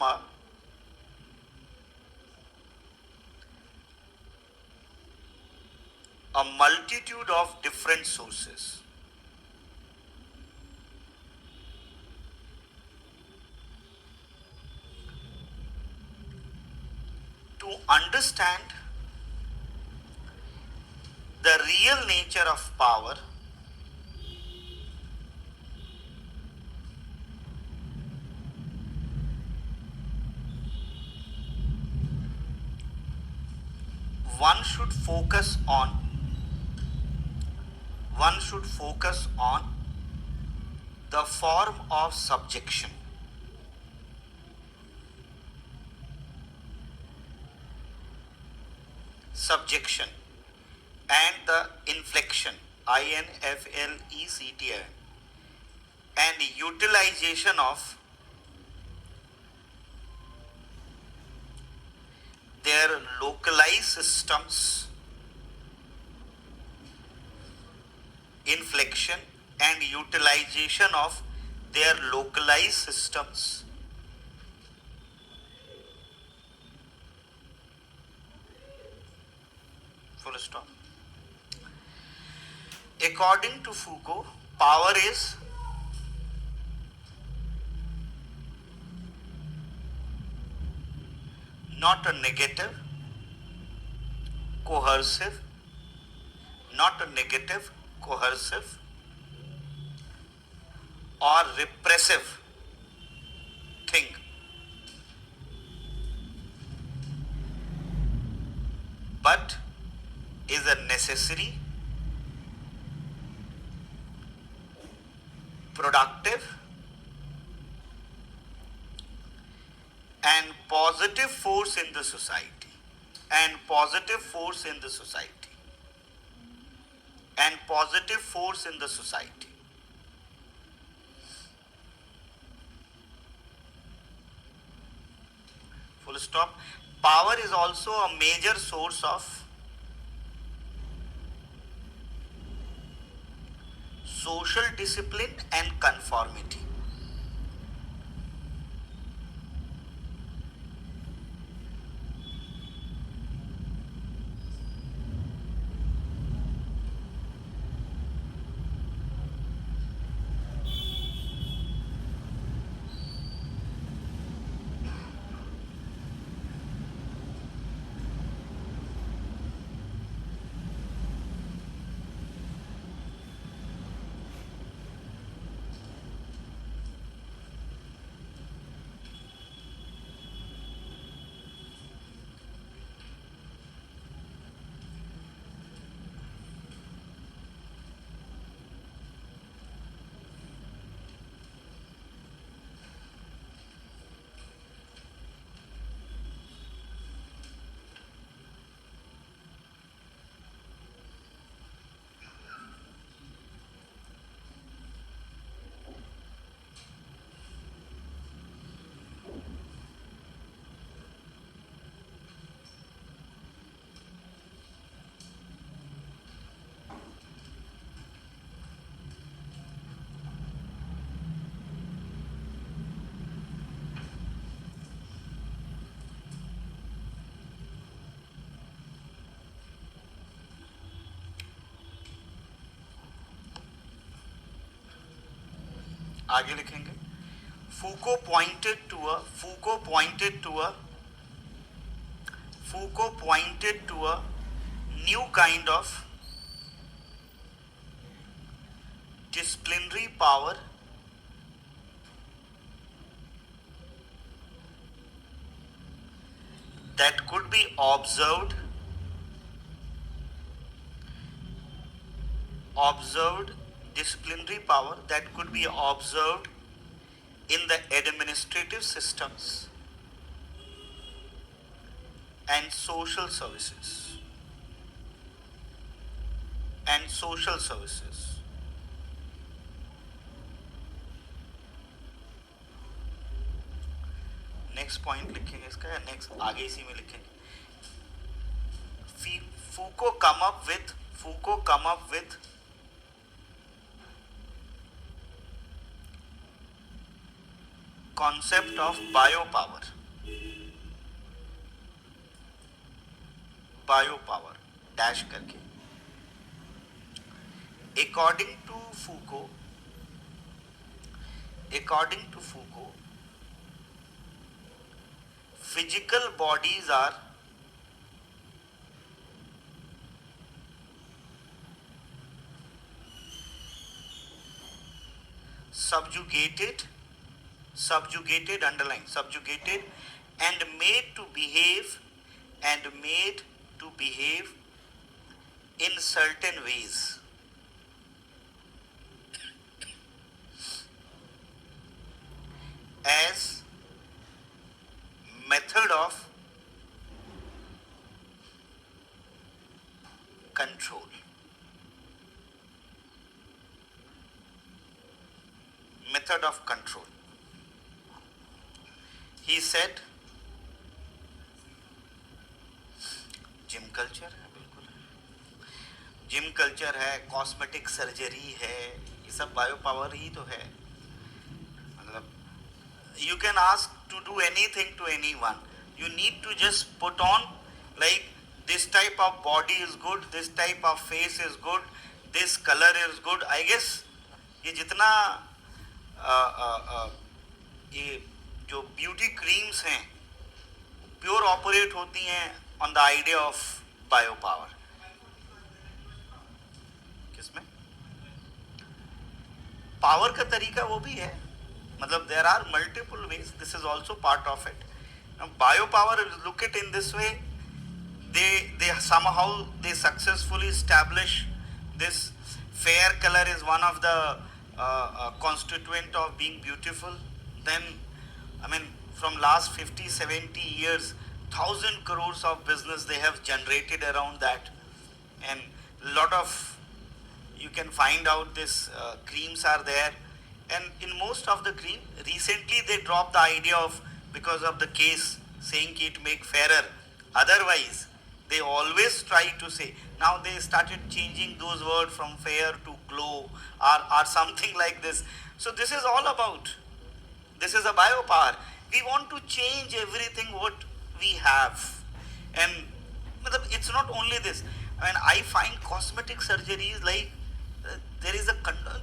Speaker 1: a multitude of different sources. To understand the real nature of power, one should focus on the form of subjection. And the inflection, inflection, and utilization of their localized systems, inflection and utilization of their localized systems. Full stop. According to Foucault, power is not a negative, coercive, or repressive thing, but is a necessary, productive, and positive force in the society, and positive force in the society, and positive force in the society. Full stop. Power is also a major source of social discipline and conformity. आगे लिखेंगे Foucault pointed to a new kind of disciplinary power that could be observed disciplinary power that could be observed in the administrative systems and social services. Next point लिखेंगे इसका या next आगे इसी में लिखेंगे. Foucault come up with concept of biopower dash करके. According to Foucault, physical bodies are subjugated, underline, subjugated and made to behave in certain ways. As method of control. He said gym culture है, बिल्कुल gym culture है, cosmetic surgery है, ये सब bio power ही तो है. मतलब you can ask to do anything to anyone. You need to just put on like this type of body is good, this type of face is good, this color is good. I guess ये जितना ये जो beauty creams हैं pure operate होती हैं on the idea of bio power. किसमें power का तरीका वो भी है, matlab there are multiple ways. This is also part of it. Now, biopower, look it in this way. They somehow they successfully establish this fair color is one of the constituent of being beautiful. Then, I mean, from last 50, 70 years, 1,000 crores of business they have generated around that, and lot of you can find out this creams are there, and in most of the cream recently they dropped the idea of because of the case saying it make fairer. Otherwise, they always try to say. Now they started changing those words from fair to glow or something like this. So this is all about. This is a biopower. We want to change everything what we have, and it's not only this. I mean, I find cosmetic surgery is like there is a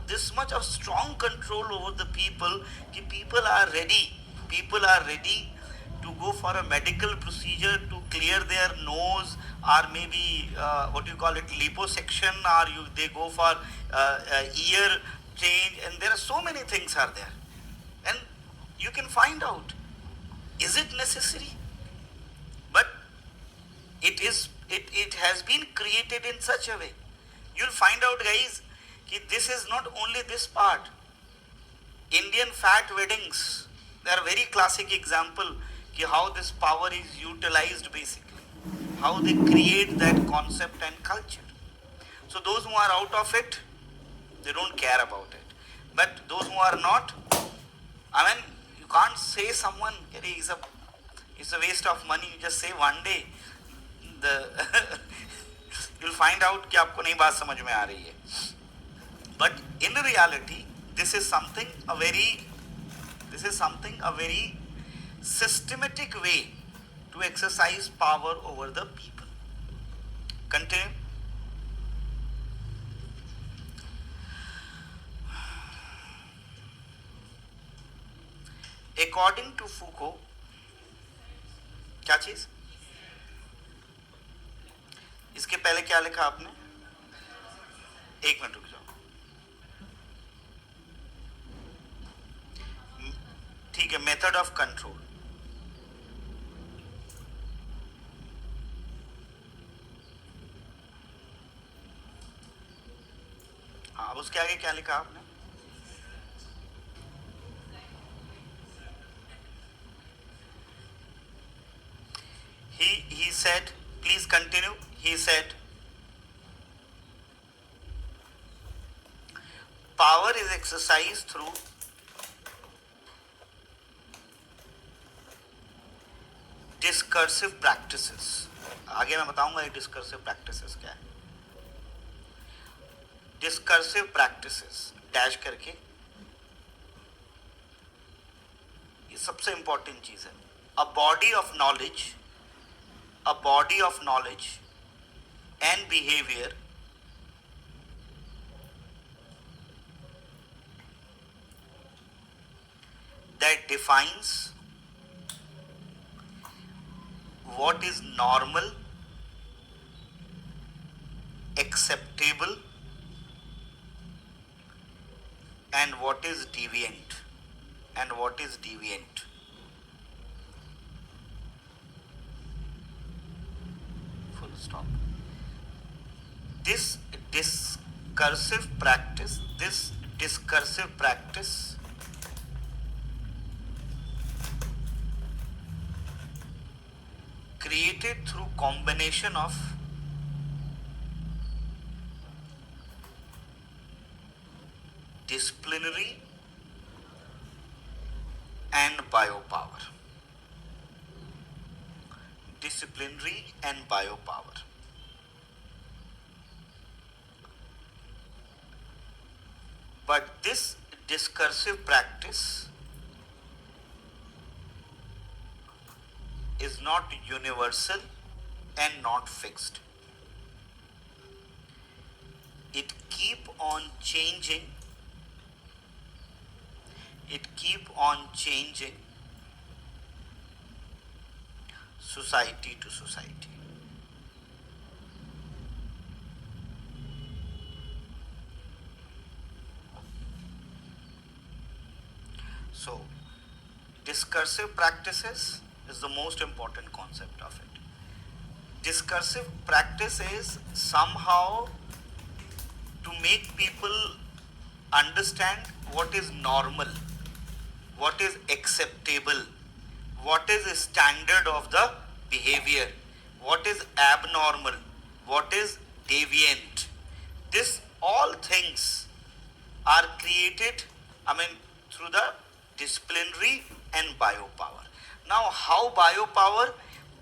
Speaker 1: this much of strong control over the people. Ki people are ready. People are ready to go for a medical procedure to clear their nose, or maybe what you call it liposuction, or they go for ear change, and there are so many things are there, and you can find out, is it necessary? But it has been created in such a way. You'll find out, guys, this is not only this part. Indian fat weddings, they are very classic example how this power is utilized basically, how they create that concept and culture. So those who are out of it, they don't care about it. But those who are not, I mean, you can't say someone it's a waste of money. You just say one day, the you'll find out कि आपको नहीं बात समझ में आ रही है. But in reality, this is something a very systematic way to exercise power over the people. Continue. According to Foucault, क्या चीज? इसके पहले क्या लिखा आपने? एक मिनट रुक जाओ. ठीक है, मेथड ऑफ कंट्रोल. हाँ, उसके आगे क्या लिखा आपने? He said, please continue. He said, power is exercised through discursive practices. आगे मैं बताऊंगा ये discursive practices क्या है. Discursive practices डैश करके, ये सबसे इंपॉर्टेंट चीज है. A body of knowledge and behavior that defines what is normal, acceptable, and what is deviant. Full stop. This discursive practice created through combination of disciplinary and biopower. But this discursive practice is not universal and not fixed. It keep on changing society to society. So discursive practices is the most important concept of it. Discursive practice is somehow to make people understand what is normal, what is acceptable, what is a standard of the behavior, what is abnormal, what is deviant. This all things are created, through the disciplinary and biopower. Now, how biopower?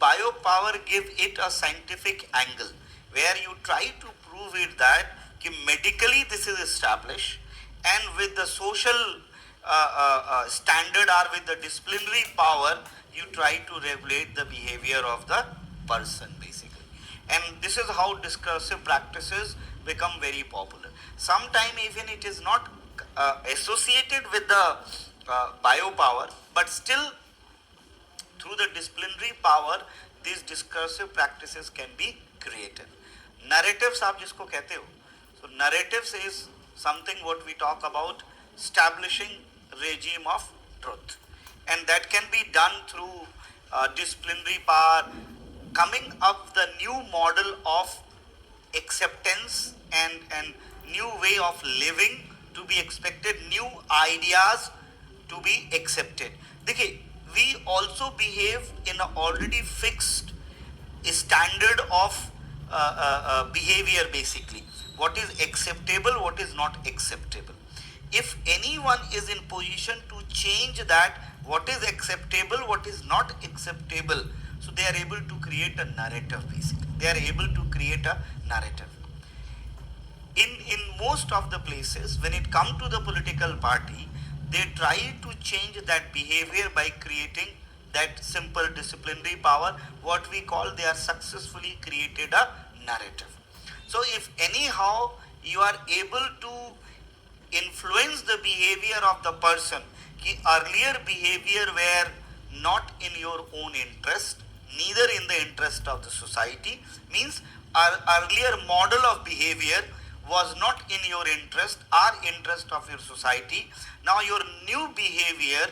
Speaker 1: Biopower give it a scientific angle where you try to prove it that medically this is established, and with the social standard or with the disciplinary power, you try to regulate the behavior of the person basically. And this is how discursive practices become very popular. Sometimes even it is not associated with the biopower, but still through the disciplinary power these discursive practices can be created. Narratives आप जिसको कहते हो, so narratives is something what we talk about establishing regime of truth, and that can be done through disciplinary power, coming up the new model of acceptance and new way of living to be expected, new ideas to be accepted. देखिए, we also behave in an already fixed standard of behavior basically. What is acceptable, what is not acceptable. If anyone is in position to change that, what is acceptable, what is not acceptable, so they are able to create a narrative basically. They are able to create a narrative. In most of the places, when it comes to the political party, they try to change that behavior by creating that simple disciplinary power, what we call they are successfully created a narrative. So if anyhow you are able to influence the behavior of the person, ki earlier behavior were not in your own interest, neither in the interest of the society, means our earlier model of behavior was not in your interest or interest of your society. Now your new behavior,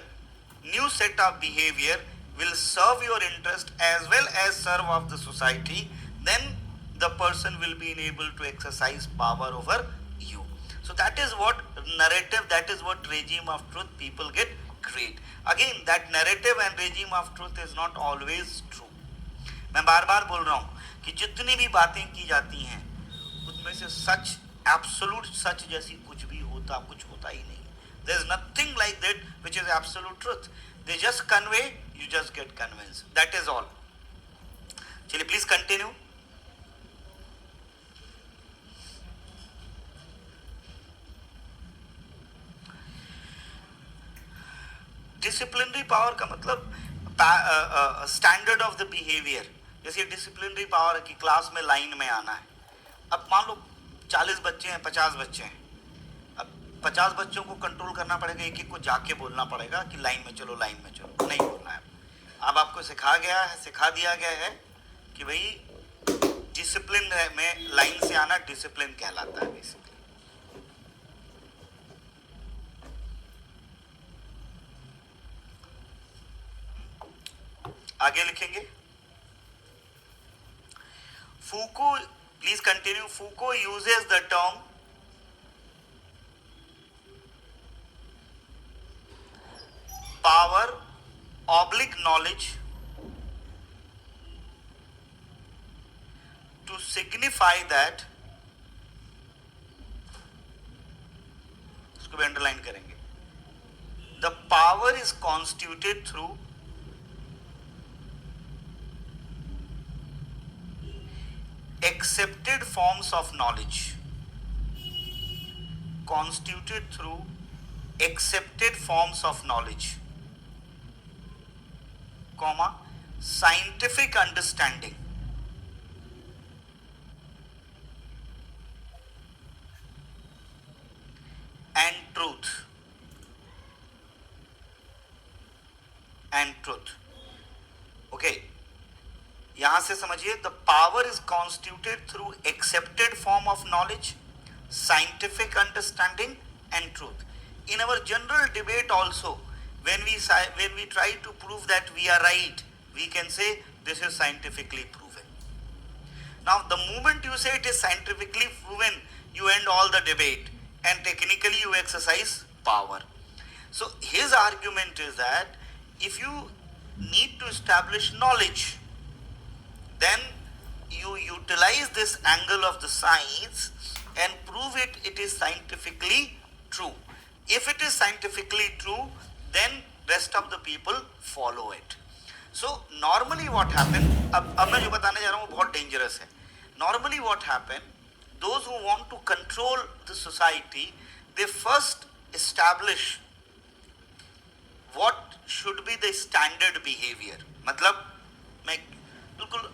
Speaker 1: new set of behavior will serve your interest as well as serve of the society, then the person will be able to exercise power over you. So that is what narrative, that is what regime of truth people get create. Again, that narrative and regime of truth is not always true. मैं बार बार बोल रहा हूँ कि जितनी भी बातें की जाती हैं उनमें से सच, एब्सोल्यूट सच जैसी कुछ होता ही नहीं. There is nothing like that which is absolute truth. They just convey, you just get convinced. That is all. चलिए please continue. डिसिप्लिनरी पावर का मतलब स्टैंडर्ड ऑफ द बिहेवियर. जैसे डिसिप्लिनरी पावर है कि क्लास में लाइन में आना है. अब मान लो 40 बच्चे हैं, 50 बच्चे हैं. अब 50 बच्चों को कंट्रोल करना पड़ेगा, एक एक को जाके बोलना पड़ेगा कि लाइन में चलो, लाइन में चलो. नहीं बोलना है. अब आपको सिखा दिया गया है कि भाई डिसिप्लिन में लाइन से आना डिसिप्लिन कहलाता है बेसिकली. आगे लिखेंगे. Foucault, please continue. Foucault uses the term power oblique knowledge to signify that, इसको भी अंडरलाइन करेंगे, the power is constituted through accepted forms of knowledge, constituted through accepted forms of knowledge, comma, scientific understanding, and truth. Okay, यहां से समझिए, the power is constituted through accepted form of knowledge, scientific understanding and truth. In our general debate also, when we try to prove that we are right, we can say this is scientifically proven. Now, the moment you say it is scientifically proven, you end all the debate and technically you exercise power. So, his argument is that if you need to establish knowledge, then you utilize this angle of the science and prove it is scientifically true. If it is scientifically true, then rest of the people follow it. So normally what happened, अब मैं जो बताने जा रहा हूँ बहुत dangerous है. Normally what happened, those who want to control the society, they first establish what should be the standard behavior. मतलब मैं बिल्कुल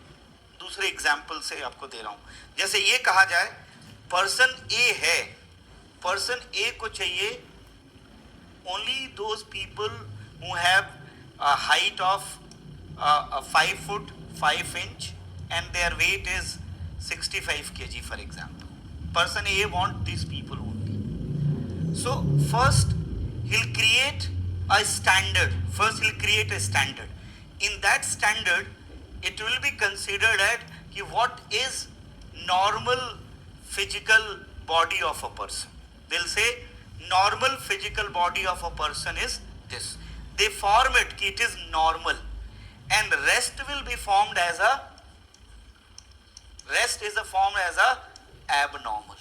Speaker 1: दूसरे एग्जाम्पल से आपको दे रहा हूं. जैसे ये कहा जाए पर्सन ए है, पर्सन ए को चाहिए only those people who have a height of 5 foot 5 inch and their weight is 65 kg, for example. Person A want these people only. So first he'll create a standard. First he'll create a standard. In that standard, it will be considered at what is normal physical body of a person. They'll say normal physical body of a person is this. They form it, it is normal, and rest will be formed as a formed as a abnormal.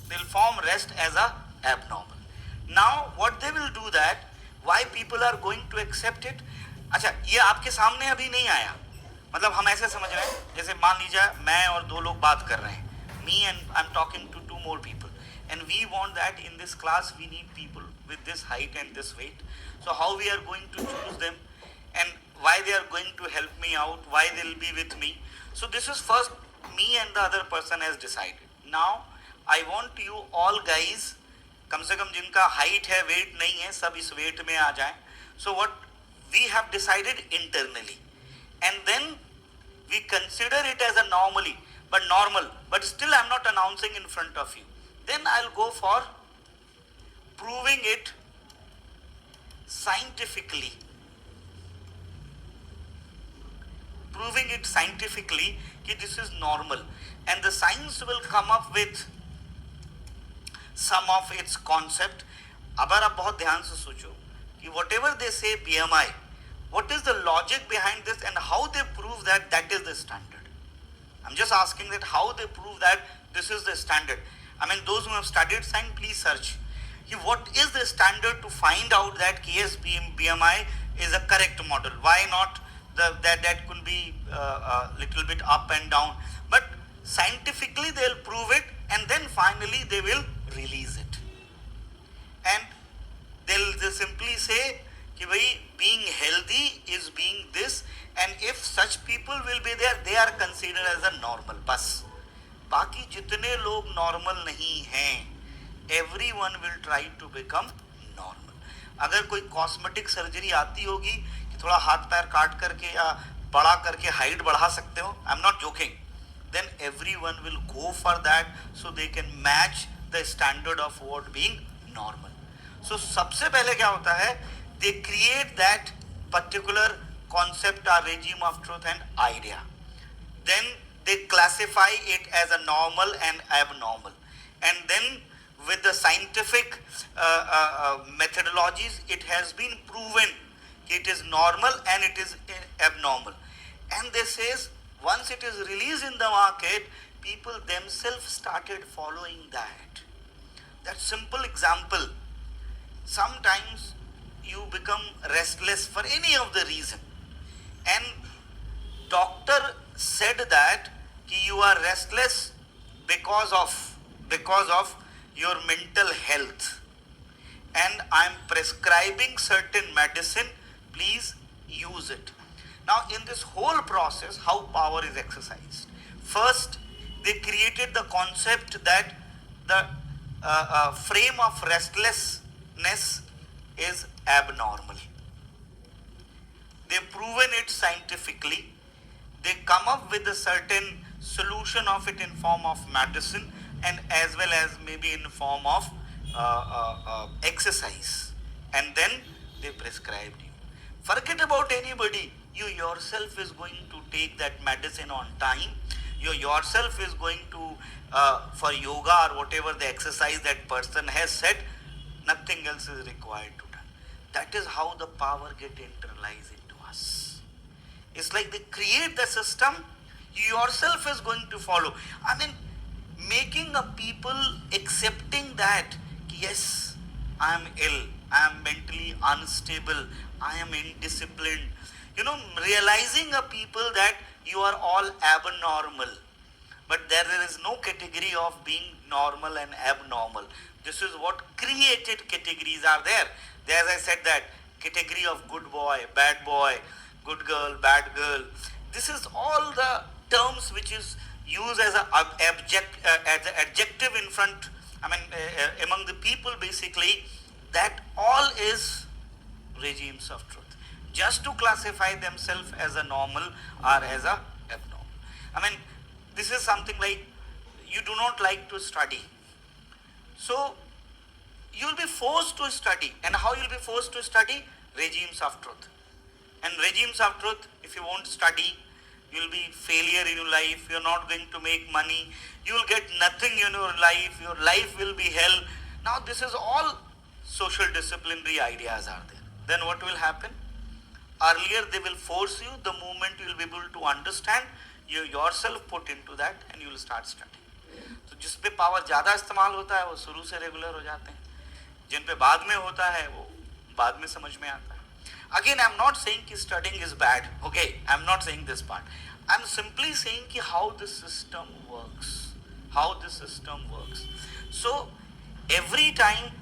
Speaker 1: They'll form rest as a abnormal. Now what they will do that, why people are going to accept it? अच्छा, ये आपके सामने अभी नहीं आया, मतलब हम ऐसे समझ रहे हैं जैसे मान लीजिए मैं और दो लोग बात कर रहे हैं, me and I'm talking to two more people, and we want that in this class we need people with this height and this weight. So how we are going to choose them and why they are going to help me out, why they will be with me. So this is first me and the other person has decided. Now I want you all guys, कम से कम जिनका height है weight नहीं है सब इस weight में आ जाएं. So what we have decided internally, and then we consider it as a normal, but still I'm not announcing in front of you. Then I'll go for proving it scientifically. Proving it scientifically that this is normal, and the science will come up with some of its concept. अगर आप बहुत ध्यान से सोचो कि whatever they say BMI, what is the logic behind this and how they prove that that is the standard? I'm just asking that how they prove that this is the standard. I mean, those who have studied science, please search. What is the standard to find out that BMI is a correct model? Why not that could be a little bit up and down? But scientifically they'll prove it, and then finally they will release it. And they'll simply say कि भाई being healthy is being this, and if such people will be there, they are considered as a normal. बस बाकी जितने लोग normal नहीं हैं, everyone will try to become normal. अगर कोई cosmetic surgery आती होगी कि थोड़ा हाथ पैर काट करके या बड़ा करके height बढ़ा सकते हो, I'm not joking, then everyone will go for that so they can match the standard of what being normal. So सबसे पहले क्या होता है, they create that particular concept or regime of truth and idea. Then they classify it as a normal and abnormal. And then with the scientific methodologies, it has been proven it is normal and it is abnormal. And they says once it is released in the market, people themselves started following that. That simple example. Sometimes you become restless for any of the reason, and doctor said that you are restless because of your mental health, and I am prescribing certain medicine, please use it. Now in this whole process, how power is exercised? First, they created the concept that the frame of restlessness is abnormal. They've proven it scientifically. They come up with a certain solution of it in form of medicine and as well as maybe in form of exercise, and then they prescribed you. Forget about anybody. You yourself is going to take that medicine on time. You yourself is going to for yoga or whatever the exercise that person has said. Nothing else is required to do. That is how the power get internalized into us. It's like they create the system, you yourself is going to follow. I mean, making a people accepting that, yes, I am ill, I am mentally unstable, I am indisciplined. You know, realizing a people that you are all abnormal. But there is no category of being normal and abnormal. This is what created categories are there. As I said that category of good boy, good girl, bad girl. This is all the terms which is used as as an adjective in front. I mean, among the people basically, that all is regimes of truth, just to classify themselves as a normal or as a abnormal. I mean, this is something like you do not like to study, so you will be forced to study. And how you will be forced to study? Regimes of truth. And regimes of truth, if you won't study, you will be failure in your life, you are not going to make money, you will get nothing in your life will be hell. Now this is all social disciplinary ideas are there. Then what will happen? Earlier they will force you, the moment you will be able to understand, you yourself put into that and you will start studying. तो जिस पे power ज़्यादा इस्तेमाल होता है वो शुरू से रेगुलर हो जाते हैं, जिन पे बाद में होता है वो बाद में समझ में आता है. Again, I am not saying कि studying is bad. Okay, I am not saying this part. I am simply saying कि how this system works. How this system works. So every time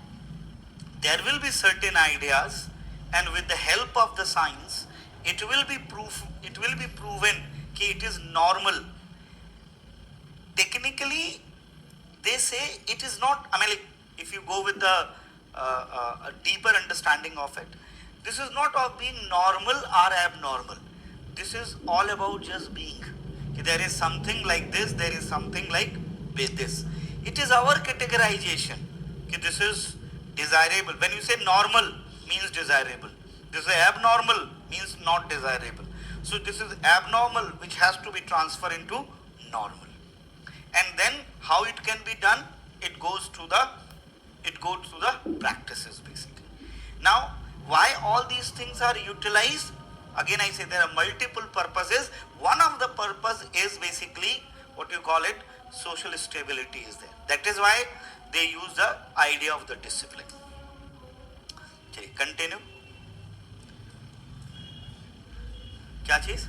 Speaker 1: there will be certain ideas, and with the help of the science, it will be proven कि it is normal. Technically, they say it is not. I mean, like, if you go with the a deeper understanding of it, this is not of being normal or abnormal. This is all about just being. There is something like this, there is something like this. It is our categorization. This is desirable. When you say normal, means desirable. This is abnormal, means not desirable. So this is abnormal, which has to be transferred into normal. And then how it can be done? It goes to the practices basically. Now, why all these things are utilized? Again, I say there are multiple purposes. One of the purpose is basically what you call it, social stability is there. That is why they use the idea of the discipline. Okay, continue. क्या चीज?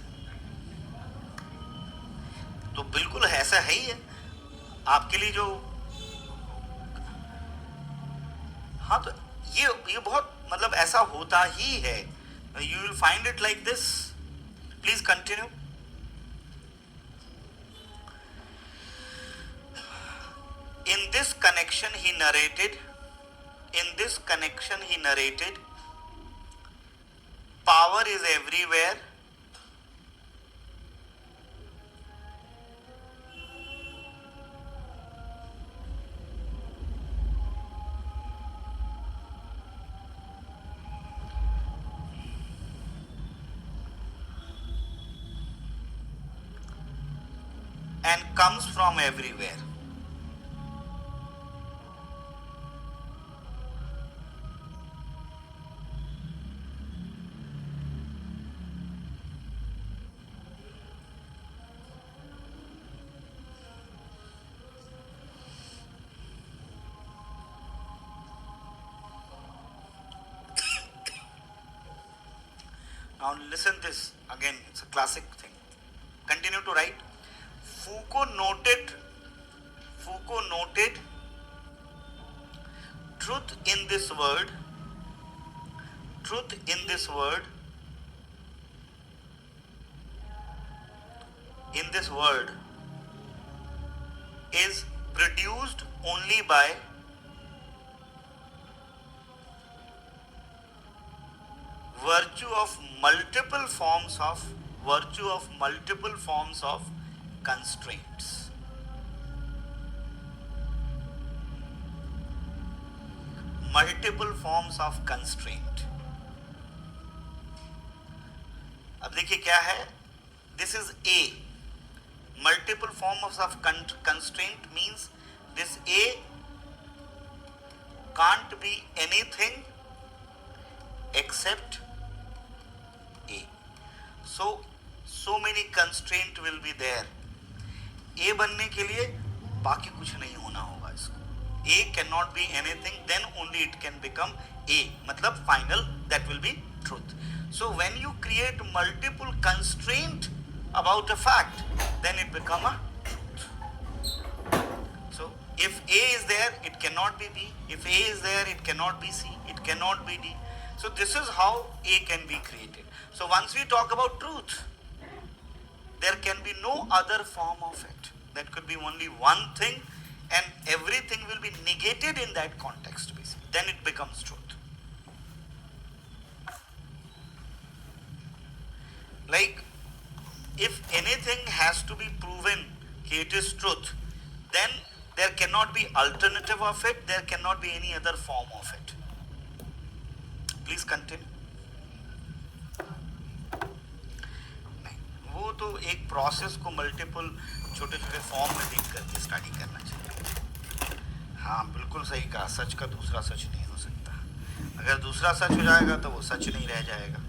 Speaker 1: तो बिल्कुल ऐसा है ही है आपके लिए जो, हाँ तो ये बहुत मतलब ऐसा होता ही है. You will find it like this. Please continue. In this connection he narrated, power is everywhere, and comes from everywhere. Now listen this, again it's a classic thing. Continue to write. Foucault noted truth in this word is produced only by virtue of multiple forms of constraints. multiple forms of constraint. अब देखिए क्या है, this is A. Multiple forms of constraint means this A can't be anything except A. So many constraint will be there. A बनने के लिए बाकी कुछ नहीं होना होगा इसको. A cannot be anything, then only it can become A. मतलब final, that will be truth. So when you create multiple constraint about a fact, then it become a truth. So if A is there, it cannot be B. If A is there, it cannot be C. It cannot be D. So this is how A can be created. So once we talk about truth, there can be no other form of it. That could be only one thing, and everything will be negated in that context basically. Then it becomes truth. Like, if anything has to be proven it is truth, then there cannot be alternative of it, there cannot be any other form of it. Please continue. वो तो एक process को multiple छोटे छोटे form में देख करके study करना चाहिए. हाँ बिल्कुल सही कहा, सच का दूसरा सच नहीं हो सकता. अगर दूसरा सच हो जाएगा तो वो सच नहीं रह जाएगा.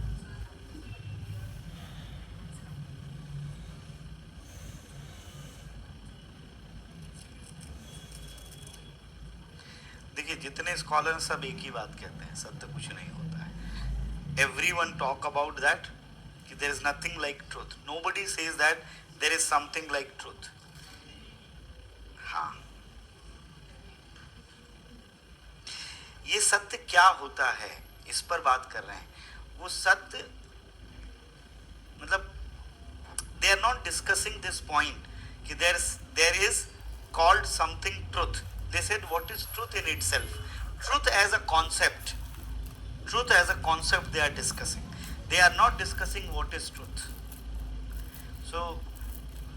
Speaker 1: देखिए जितने स्कॉलर सब एक ही बात कहते हैं, सत्य कुछ नहीं होता है. Everyone talk about that. There is nothing like truth. Nobody says that there is something like truth. हाँ, ये सत्य क्या होता है इस पर बात कर रहे हैं. वो सत्य मतलब they are not discussing this point कि there is called something truth. They said what is truth in itself. Truth as a concept. Truth as a concept they are discussing. They are not discussing what is truth. So,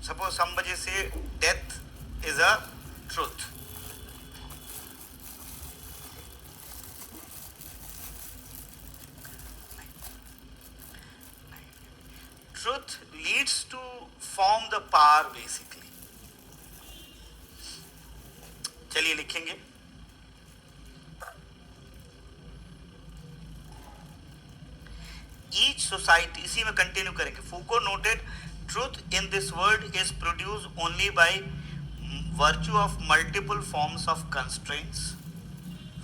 Speaker 1: suppose somebody say death is a truth. Truth leads to form the power basically. चलिए लिखेंगे. Each society, इसी में continue करेंगे. Foucault noted truth in this world is produced only by virtue of multiple forms of constraints.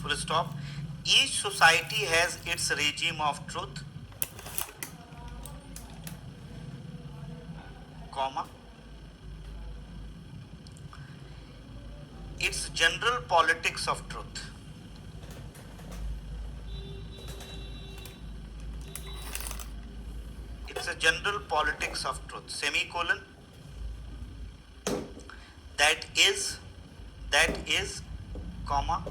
Speaker 1: Full stop. Each society has its regime of truth, comma, its general politics of truth. It's a general politics of truth, semicolon, that is, comma,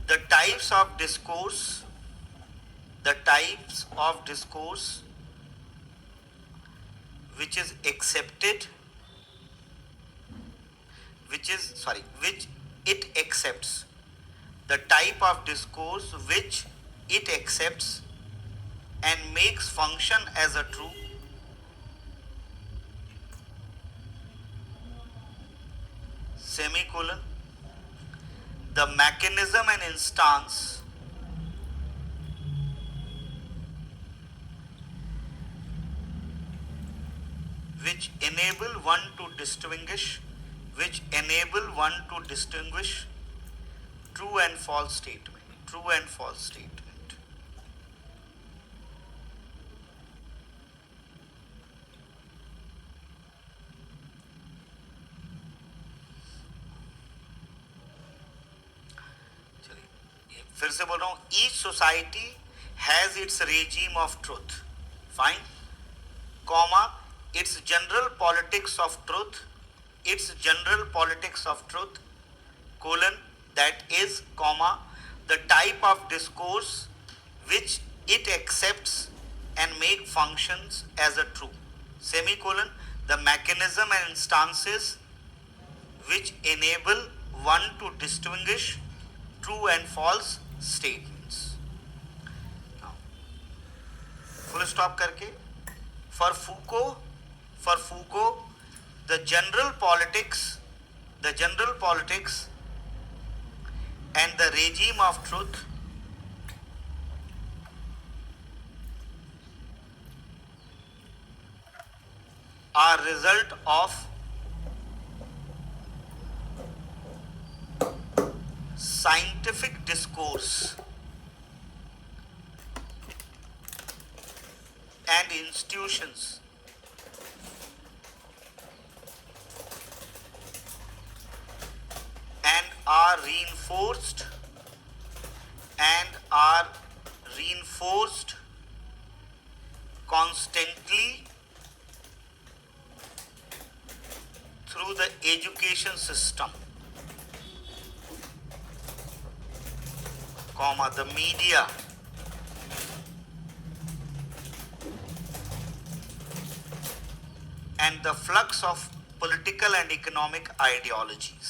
Speaker 1: the types of discourse which is accepted, which it accepts, the type of discourse which it accepts and makes function as a true, semicolon, the mechanism and instance which enable one to distinguish true and false statement. फिर से बोल रहा हूं, each society has its regime of truth, fine, comma, its general politics of truth, colon, that is, comma, the type of discourse which it accepts and make functions as a true, semicolon, the mechanism and instances which enable one to distinguish true and false statements. Now, full stop करके, for Foucault, the general politics and the regime of truth are result of scientific discourse and institutions and are reinforced constantly through the education system, the media, and the flux of political and economic ideologies.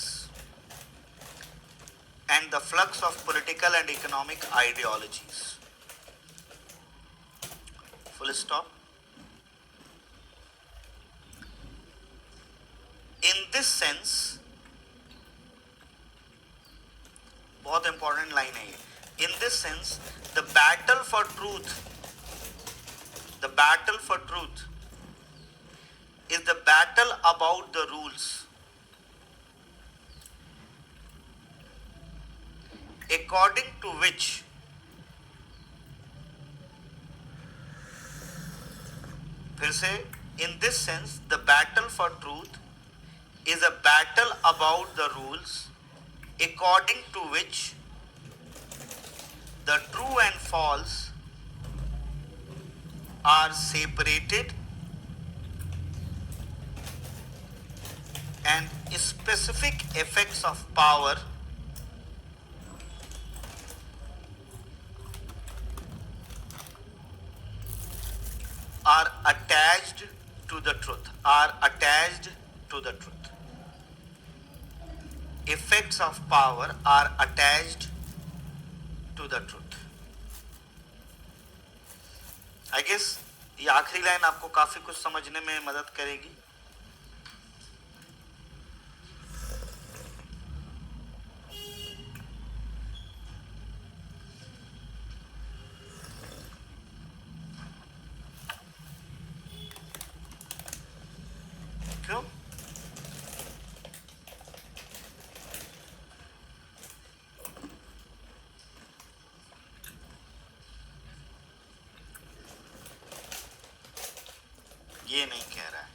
Speaker 1: Full stop. In this sense, बहुत important line है ये. In this sense, the battle for truth is the battle about the rules, according to which फिर से, in this sense, the battle for truth is a battle about the rules according to which the true and false are separated and specific effects of power are attached to the truth. Effects of power are attached to the truth. I guess ये आखिरी line आपको काफी कुछ समझने में मदद करेगी. क्यों? ये नहीं कह रहा है.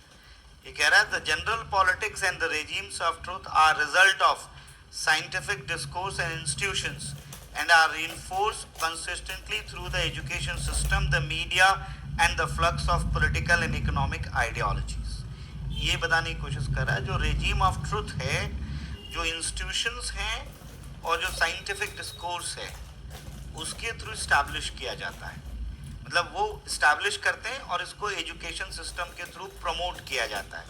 Speaker 1: ये कह रहा है the general politics and the regimes of truth are result of scientific discourse and institutions and are reinforced consistently through the education system, the media and the flux of political and economic ideologies. ये बताने की कोशिश कर रहा है जो regime of truth है, जो institutions हैं और जो scientific discourse है, उसके थ्रू establish किया जाता है. मतलब वो इस्टेब्लिश करते हैं और इसको एजुकेशन सिस्टम के थ्रू प्रमोट किया जाता है.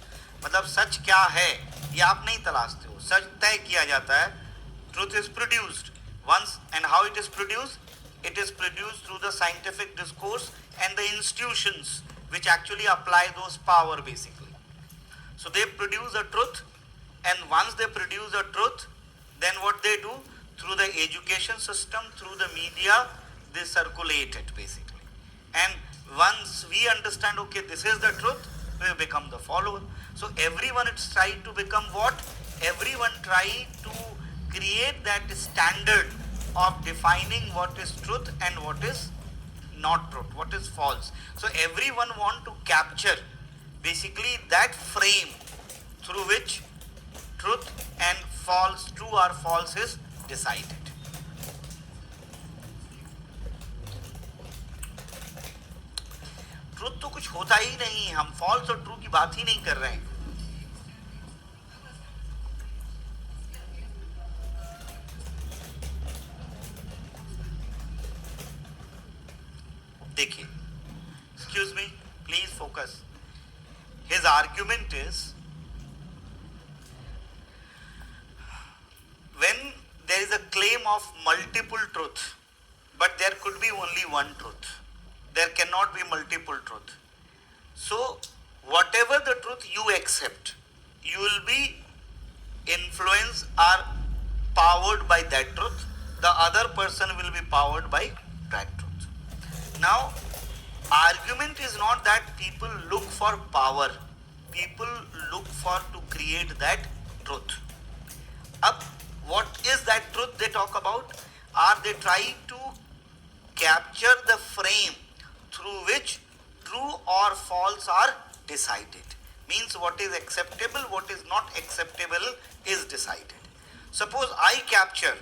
Speaker 1: मतलब सच क्या है ये आप नहीं तलाशते हो, सच तय किया जाता है. Truth is produced once and how it is produced through the scientific discourse and the institutions which actually apply those power basically. So they produce a truth, and once they produce a truth, then what they do through the education system, through the media, they circulate it basically. And once we understand, okay, this is the truth, we become the follower. So everyone is trying to become what? Everyone try to create that standard of defining what is truth and what is not truth, what is false. So everyone want to capture basically that frame through which truth and false, true or false is decided. Truth तो कुछ होता ही नहीं, हम false और true की बात ही नहीं कर रहे हैं. देखिए, excuse me, please focus. His argument is claim of multiple truth, but there could be only one truth. There cannot be multiple truth. So whatever the truth you accept, you will be influenced or powered by that truth. The other person will be powered by that truth. Now, argument is not that people look for power. People look for to create that truth. Up, what is that truth they talk about? Are they try to capture the frame through which true or false are decided? Means what is acceptable, what is not acceptable is decided. Suppose I capture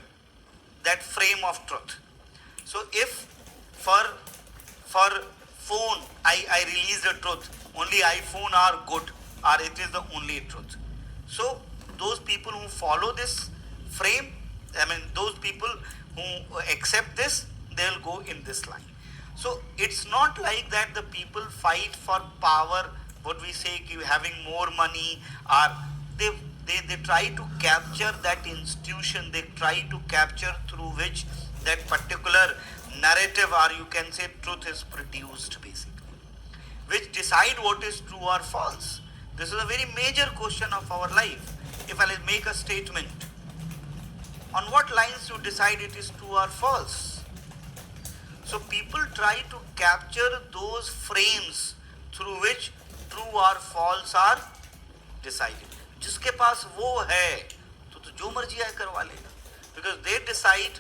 Speaker 1: that frame of truth. So if for phone I release the truth, only iPhone are good or it is the only truth. So those people who follow this frame, those people who accept this, they will go in this line. So it's not like that the people fight for power, what we say, having more money, or they try to capture that institution, they try to capture through which that particular narrative, or you can say truth, is produced basically, which decide what is true or false. This is a very major question of our life. If I make a statement, on what lines you decide it is true or false? So people try to capture those frames through which true or false are decided. जिसके पास वो है तो जो मर्जी आए करवा लेगा, because they decide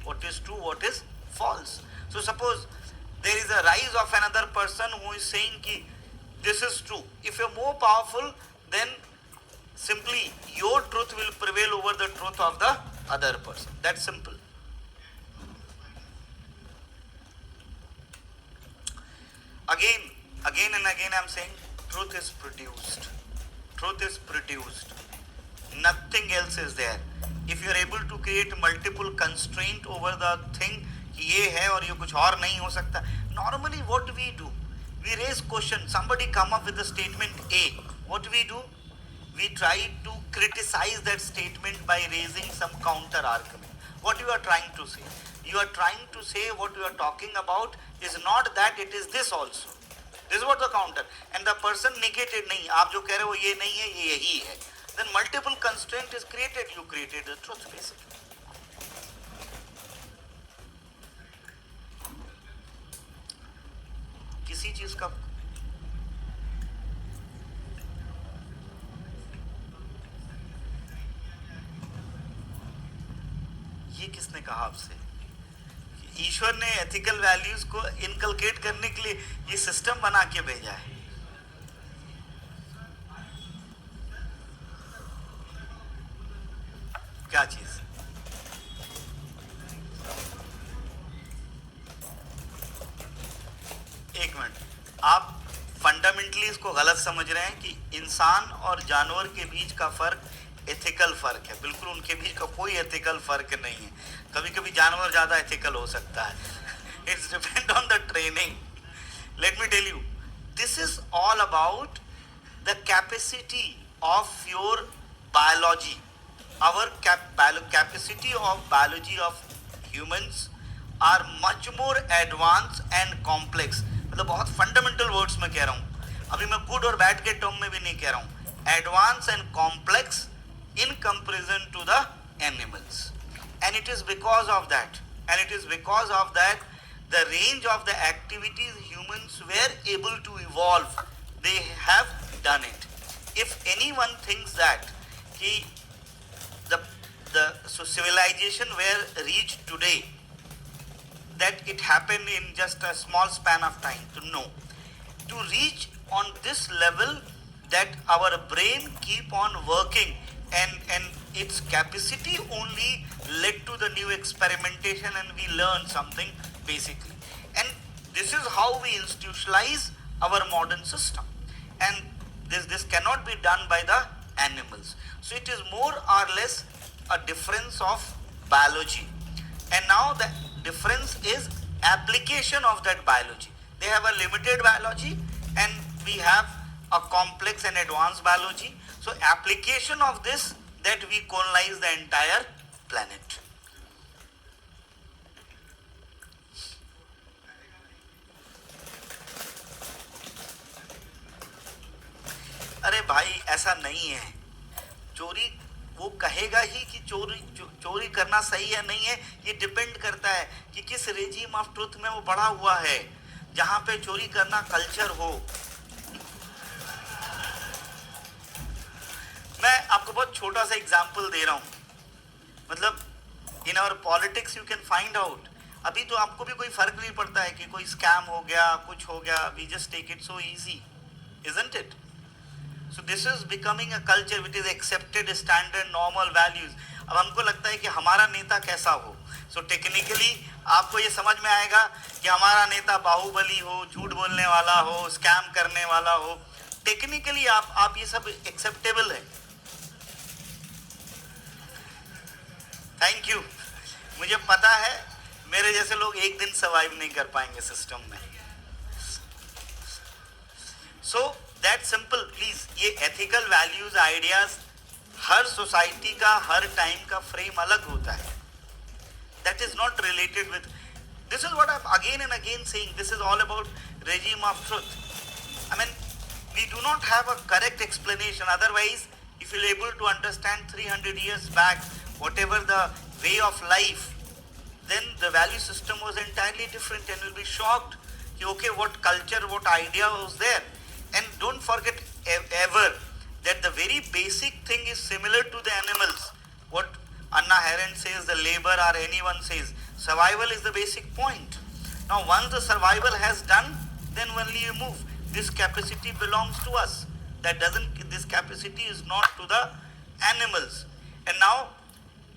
Speaker 1: what is true, what is false. So suppose there is a rise of another person who is saying ki this is true. If you are more powerful, then simply your truth will prevail over the truth of the other person. That's simple. Again and again I am saying, truth is produced. Truth is produced. Nothing else is there. If you are able to create multiple constraint over the thing, ये है और ये कुछ और नहीं हो सकता. Normally what we do, we raise question. Somebody come up with the statement A. What do? We try to criticize that statement by raising some counter argument. What you are trying to say? You are trying to say what you are talking about is not that, it is this also. This is what the counter. And the person negated, नहीं, आप जो कह रहे हो ये नहीं है, ये यही है. Then multiple constraint is created. You created the truth basically. किसी चीज का ये किसने कहा आपसे? ईश्वर ने एथिकल वैल्यूज को इनकलकेट करने के लिए ये सिस्टम बना के भेजा है. क्या चीज? एक मिनट, आप फंडामेंटली इसको गलत समझ रहे हैं कि इंसान और जानवर के बीच का फर्क एथिकल फर्क है. बिल्कुल उनके बीच का कोई एथिकल फर्क नहीं है. कभी कभी जानवर ज़्यादा एथिकल हो सकता है. It's depend on the training. Let me tell you, this is all about the capacity of your biology. Our capacity of biology of humans are much more advanced and complex. मतलब बहुत fundamental words में कह रहा हूँ. अभी मैं good और bad के term में भी नहीं कह रहा हूँ. Advanced and complex in comparison to the animals. And it is because of that. The range of the activities humans were able to evolve. They have done it. If anyone thinks that कि so civilization were reached today, that it happened in just a small span of time, to reach on this level, that our brain keep on working and its capacity only led to the new experimentation and we learn something basically. And this is how we institutionalize our modern system, and this cannot be done by the animals. So it is more or less a difference of biology, and now the difference is application of that biology. They have a limited biology and we have a complex and advanced biology. So application of this, that we colonize the entire planet. भाई ऐसा नहीं है, चोरी वो कहेगा ही कि चोरी करना सही है नहीं है, ये डिपेंड करता है कि किस रेजिम ऑफ ट्रुथ में वो बड़ा हुआ है, जहां पे चोरी करना कल्चर हो। मैं आपको बहुत छोटा सा एग्जांपल दे रहा हूं, मतलब in our politics you can find out. अभी तो आपको भी कोई फर्क नहीं पड़ता है कि कोई स्कैम हो गया, कुछ हो गया, we just take it so easy, isn't it? So this is becoming a culture which is accepted standard normal values. अब हमको लगता है कि हमारा नेता कैसा हो, so technically आपको ये समझ में आएगा कि हमारा नेता बाहुबली हो, झूठ बोलने वाला हो, स्कैम करने वाला हो, टेक्निकली आप ये सब एक्सेप्टेबल है। Thank you. मुझे पता है मेरे जैसे लोग एक दिन सर्वाइव नहीं कर पाएंगे सिस्टम में। सो दैट सिंपल प्लीज, ये एथिकल वैल्यूज आइडियाज हर सोसाइटी का हर टाइम का फ्रेम अलग होता है। That is not related with, this is what I am again and again saying, this is all about regime of truth. I mean, we do not have a correct explanation, otherwise if you're able to understand 300 years back whatever the way of life, then the value system was entirely different and you'll be shocked okay, what culture, what idea was there. And don't forget ever that the very basic thing is similar to the animals. What Anna Arendt says, the labor or anyone says, survival is the basic point. Now once the survival has done, then only you move. This capacity belongs to us. This capacity is not to the animals. And now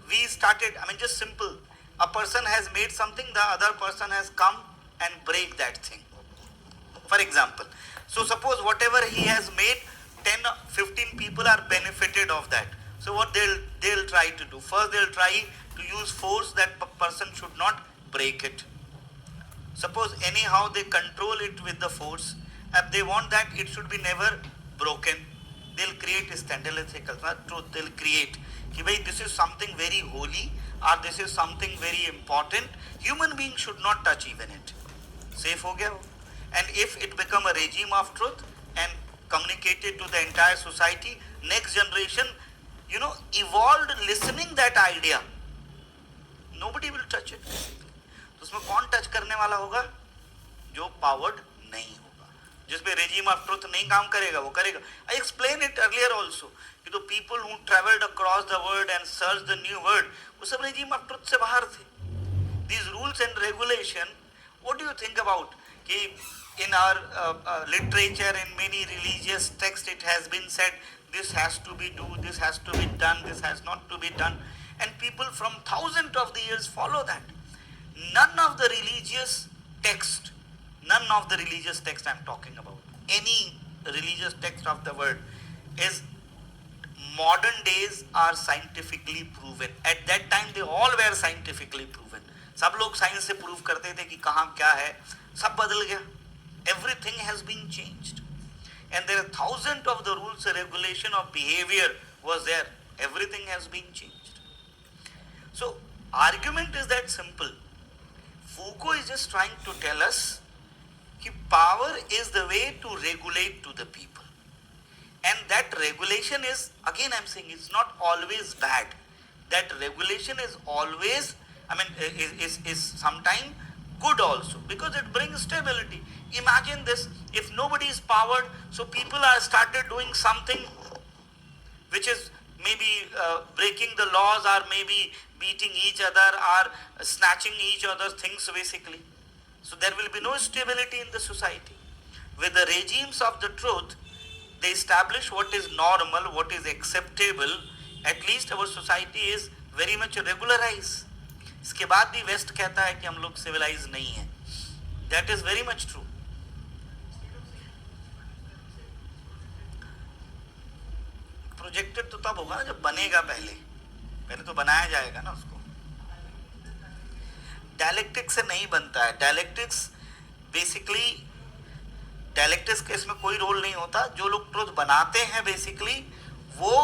Speaker 1: we started, I mean just simple, a person has made something, the other person has come and break that thing. For example, so suppose whatever he has made, 10 15 people are benefited of that. So what they'll try to do, first they'll try to use force, that person should not break it. Suppose anyhow they control it with the force, if they want that it should be never broken, they'll create a standard ethical truth, they'll create कि भाई this is something very holy or this is something very important, human being should not touch even it. Safe हो गया वो. And if it become a regime of truth and communicated to the entire society, next generation, you know, evolved listening that idea, nobody will touch it. तो उसमें कौन touch करने वाला होगा? जो पावर्ड नहीं होगा, जिसमें regime of truth नहीं काम करेगा वो करेगा. I explained it earlier also कि तो people who traveled across the world and searched the new world, वो सब regime of truth से बाहर थे. These rules and regulation, what do you think about कि in our literature, in many religious texts, it has been said this has to be done, this has to be done, this has not to be done, and people from thousands of the years follow that. None of the religious text I'm talking about, any religious text of the world is modern days are scientifically proven. At that time they all were scientifically proven. सब लोग science से prove करते थे कि कहाँ क्या है, सब बदल गया. Everything has been changed, and there are thousands of the rules and regulation of behavior was there. Everything has been changed. So argument is that simple. Foucault is just trying to tell us that power is the way to regulate to the people, and that regulation is, again I'm saying, it's not always bad. That regulation is always, I mean, is sometimes good also, because it brings stability. Imagine this, if nobody is powered, so people are started doing something which is maybe breaking the laws or maybe beating each other or snatching each other's things basically. So there will be no stability in the society. With the regimes of the truth, they establish what is normal, what is acceptable. At least our society is very much regularized. इसके बाद भी waste कहता है कि हम लोग civilised नहीं है. That is very much true. Projected तो तब होगा ना जब बनेगा, पहले तो बनाया जाएगा ना उसको. डायलेक्टिक्स से नहीं बनता है. डायलेक्टिक्स बेसिकली, डायलेक्टिक्स के इसमें कोई रोल नहीं होता. जो लोग ट्रुथ बनाते हैं बेसिकली वो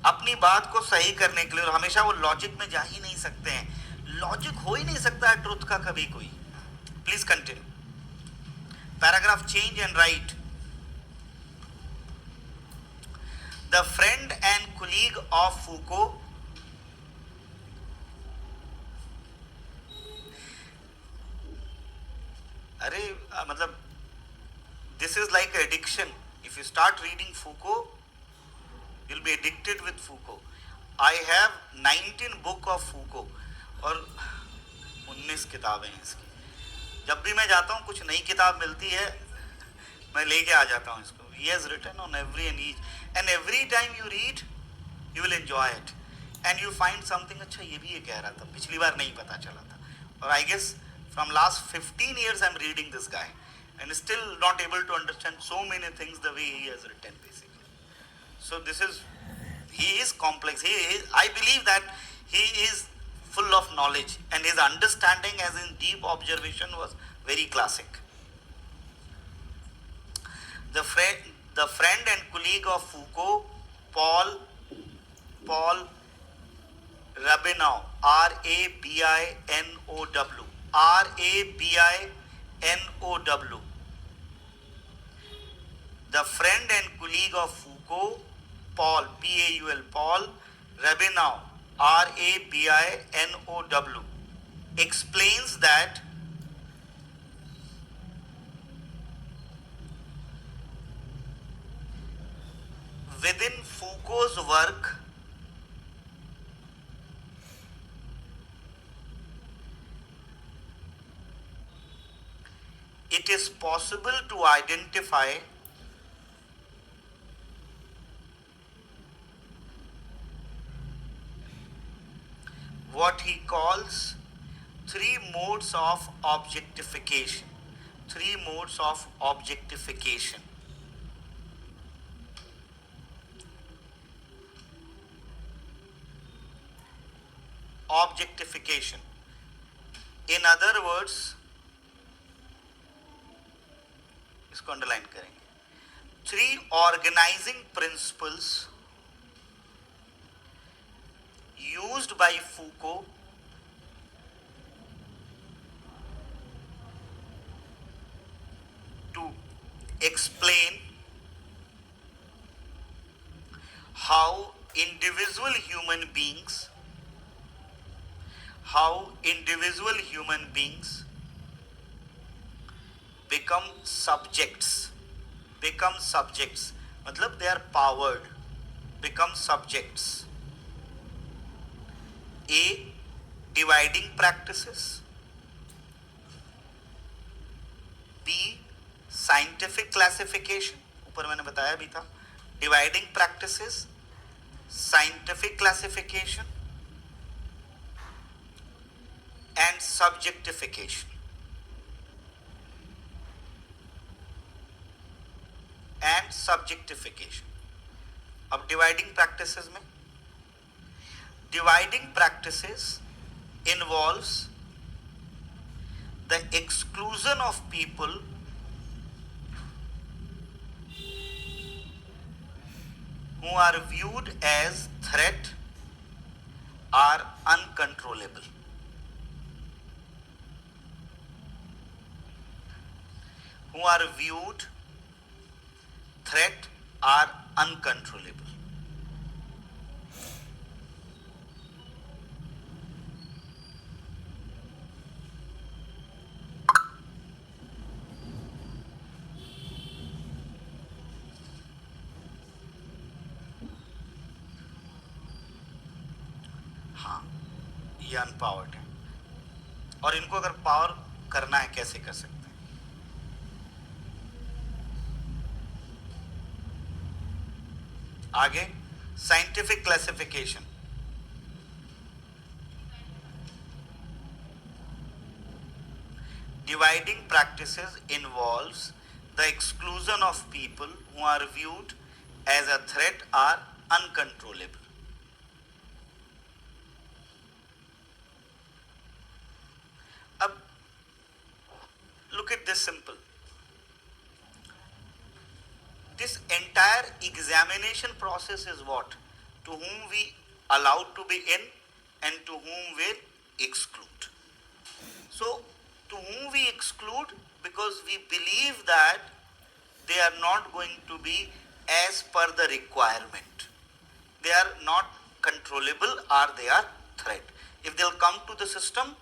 Speaker 1: अपनी बात को सही करने के लिए, और हमेशा वो लॉजिक में जा ही नहीं सकते हैं. लॉजिक हो ही नहीं सकता है ट्रुथ का कभी कोई. Please continue. Paragraph change and right. The friend and colleague of Foucault. अरे मतलब this is like addiction. If you start reading Foucault, you'll be addicted with Foucault. I have 19 book of Foucault और 19 किताबें हैं इसकी. जब भी मैं जाता हूँ कुछ नई किताब मिलती है मैं लेके आ जाता हूँ इसको. He has written on every and each, and every time you read you will enjoy it and you find something. अच्छा ये भी ये कह रहा था, पिछली बार नहीं पता चला था. और I guess from last 15 years I'm reading this guy and still not able to understand so many things the way he has written basically. So this is, he is complex. I believe that he is full of knowledge and his understanding as in deep observation was very classic. The friend and colleague of Foucault, Paul Rabinow, Rabinow, Rabinow. The friend and colleague of Foucault, Paul, Paul, Paul Rabinow, Rabinow, explains that within Foucault's work, it is possible to identify what he calls three modes of objectification. Three modes of objectification. Objectification. In other words, इसको underline करेंगे. Three organizing principles used by Foucault to explain how individual human beings become subjects. मतलब they are powered, become subjects. A, dividing practices. B, scientific classification. ऊपर मैंने बताया भी था. Dividing practices, scientific classification, and subjectification. अब dividing practices में, dividing practices involves the exclusion of people who are viewed as threat or uncontrollable. Who are viewed threat or uncontrollable. हाँ, ये unpowered है और इनको अगर पावर करना है कैसे कर सकते हैं? आगे scientific classification. Dividing practices involves the exclusion of people who are viewed as a threat or uncontrollable. अब look at this simple. This entire examination process is what? To whom we allowed to be in and to whom we exclude. So, to whom we exclude because we believe that they are not going to be as per the requirement. they are not controllable or they are threat. If they'll come to the system,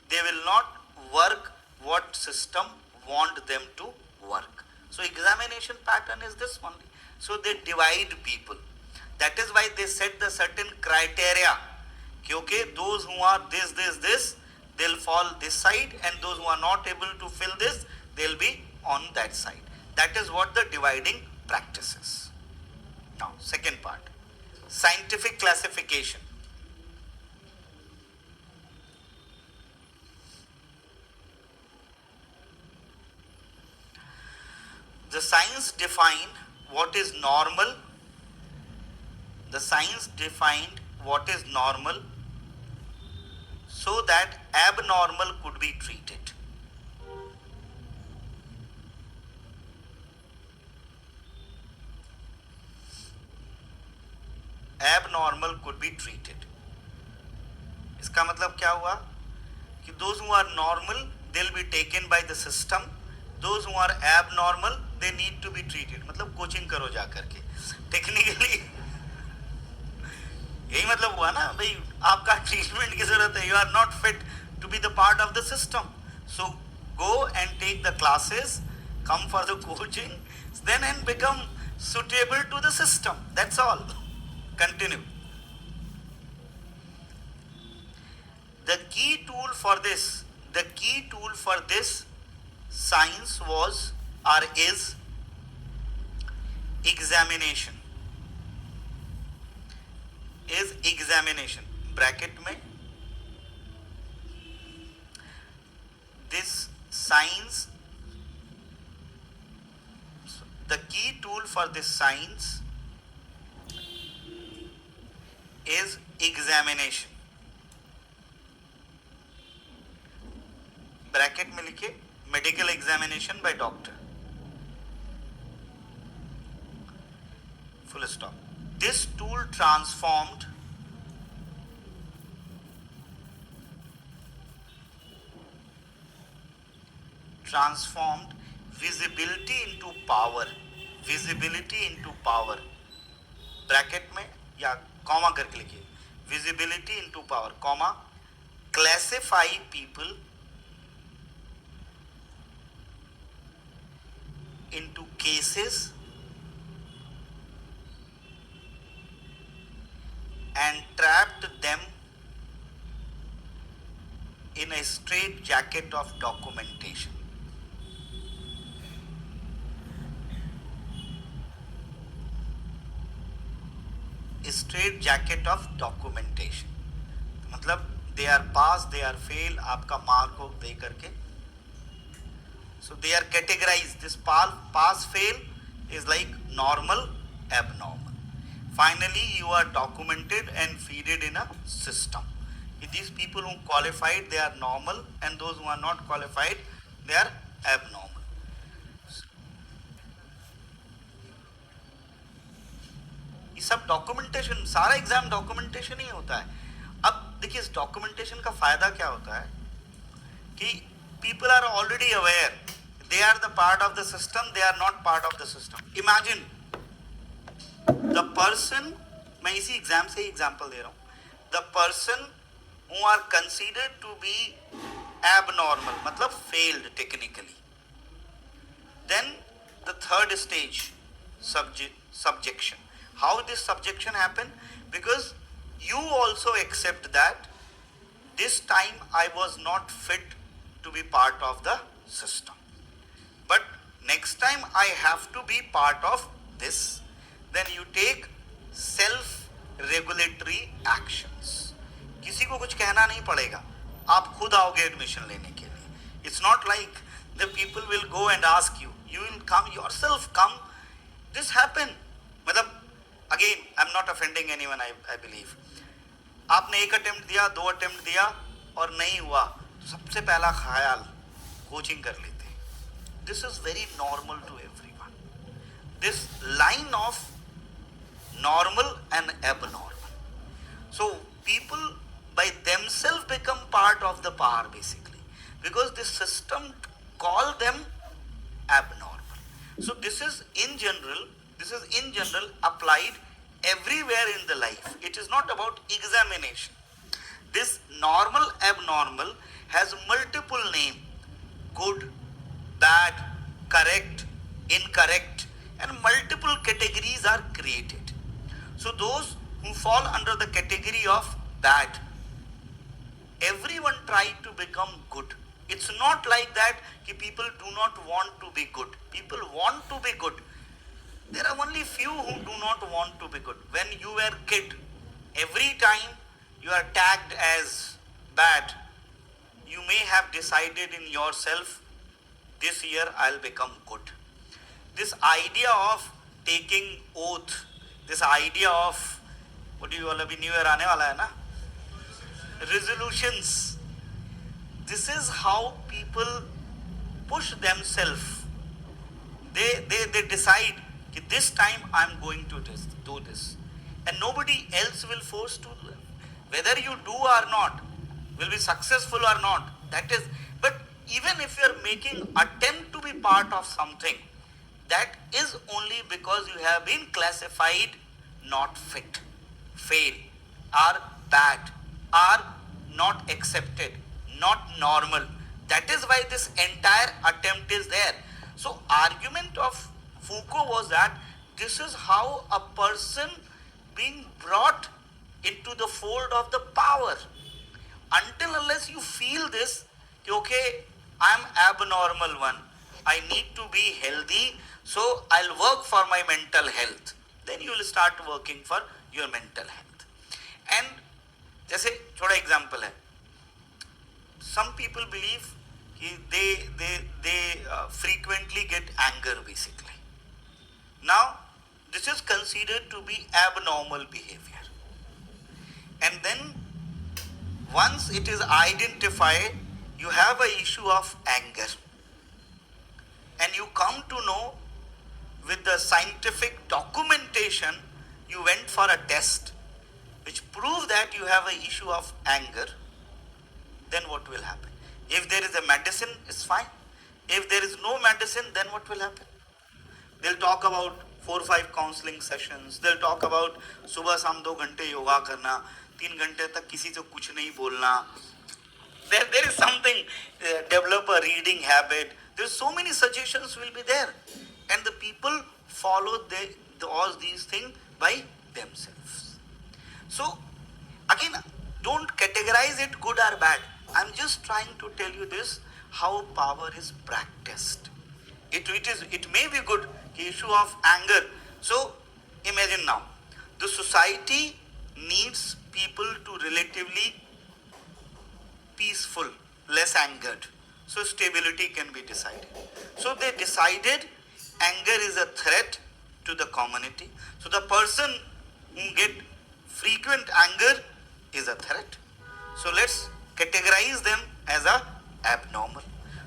Speaker 1: they will not work what system want them to work. So examination pattern is this only. So they divide people. That is why they set the certain criteria. Okay, those who are this, they'll fall this side, and those who are not able to fill this, they'll be on that side. That is what the dividing practice is. Now, second part, scientific classification. The science defined what is normal. The science defined what is normal so that abnormal could be treated. Abnormal could be treated. इसका मतलब क्या हुआ कि those who are normal, they'll be taken by the system. Those who are abnormal, they need to be treated. मतलब coaching करो जा करके. Technically यही मतलब हुआ ना भाई, आपका ट्रीटमेंट की जरूरत है. You are not fit to be the part of the system. So go and take the classes, come for the coaching, then and become suitable to the system. That's all. Continue. The key tool for this science was or is examination. Is examination. Bracket में this science, the key tool for this science is examination. Bracket में लिखे medical examination by doctor, full stop. This tool transformed visibility into power. Visibility into power. Bracket में या comma करके लिखिए, visibility into power, comma, classify people into cases and trapped them in a straight jacket of documentation. A straight jacket of documentation. मतलब they are pass, they are fail, आपका mark हो दे करके. So they are categorized. This pass fail is like normal, abnormal. Finally, you are documented and feeded in a system. These people who qualified, they are normal, and those who are not qualified, they are abnormal. ये सब documentation, सारा exam documentation ही होता है. अब देखिए इस documentation का फायदा क्या होता है कि people are already aware, they are the part of the system, they are not part of the system. Imagine the person, मैं इसी एग्जाम से ही एग्जाम्पल दे रहा हूँ, the person who are considered to be abnormal, मतलब failed technically. Then the third stage, subjection. How this subjection happen? Because you also accept that this time I was not fit to be part of the system, but next time I have to be part of this. Then you take self-regulatory actions. किसी को कुछ कहना नहीं पड़ेगा, आप खुद आओगे admission लेने के लिए. It's not like the people will go and ask you. You will come yourself. Come. This happen. मतलब again, I'm not offending anyone. I believe. आपने एक अटेम्प्ट दिया, 2 अटेम्प्ट दिया और नहीं हुआ, तो सबसे पहला ख्याल कोचिंग कर लेते हैं. This is very normal to everyone. This line of normal and abnormal. So people by themselves become part of the power basically, because the system call them abnormal. So this is in general applied everywhere in the life. It is not about examination. This normal, abnormal has multiple name: good, bad, correct, incorrect, and multiple categories are created. So those who fall under the category of bad, everyone try to become good. It's not like that people do not want to be good. People want to be good. There are only few who do not want to be good. When you were kid, every time you are tagged as bad, you may have decided in yourself, this year I'll become good. This idea of taking oath, this idea of, what do you all New Year aane wala hai na? Resolutions. This is how people push themselves. They decide that this time I'm going to do this. And nobody else will force to do it. Whether you do or not, will be successful or not, that is, but even if you are making attempt to be part of something, that is only because you have been classified not fit, fail, or bad, or not accepted, not normal. That is why this entire attempt is there. So argument of Foucault was that this is how a person being brought into the fold of the power. Until unless you feel this, okay, I'm abnormal one, I need to be healthy, so I'll work for my mental health. Then you will start working for your mental health. And जैसे छोटा example है, some people believe they frequently get anger basically. Now this is considered to be abnormal behavior, and then once it is identified, you have an issue of anger, and you come to know with the scientific documentation, you went for a test which proves that you have an issue of anger. Then what will happen? If there is a medicine, it's fine. If there is no medicine, then what will happen? They'll talk about 4 or 5 counseling sessions. They'll talk about सुबह शाम 2 घंटे योगा करना, 3 घंटे तक किसी से कुछ नहीं बोलना. There is something, develop a reading habit. There's so many suggestions will be there, and the people follow all these things by themselves. So again, don't categorize it good or bad. I'm just trying to tell you this, how power is practiced. It may be good, issue of anger. So imagine now, the society needs people to relatively peaceful, less angered, so stability can be decided. So they decided anger is a threat to the community. So the person who get frequent anger is a threat. So let's categorize them as a abnormal.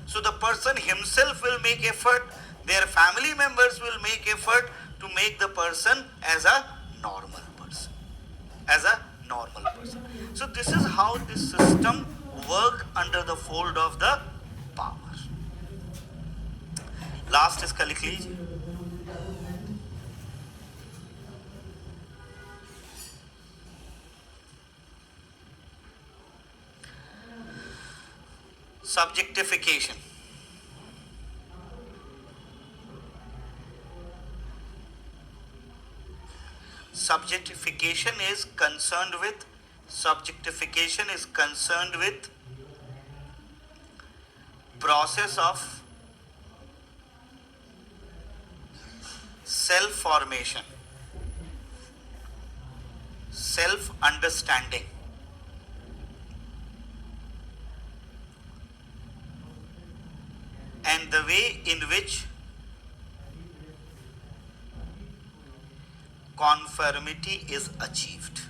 Speaker 1: So the person himself will make effort, their family members will make effort to make the person as a normal person. As a normal person. So this is how this system work under the fold of the power. Last is लिख लीजिए. Subjectification. Subjectification is concerned with process of self-formation, self-understanding, and the way in which conformity is achieved.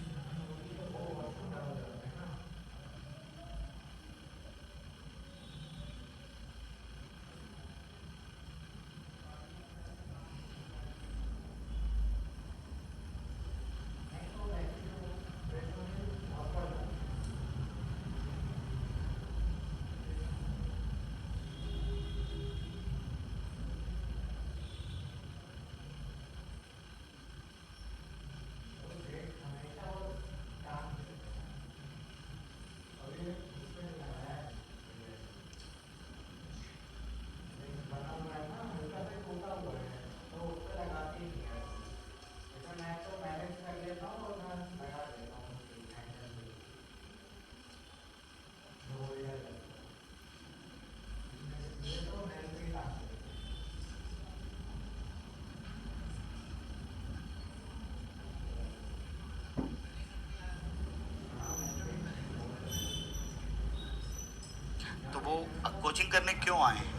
Speaker 1: Meeting करने क्यों आए हैं?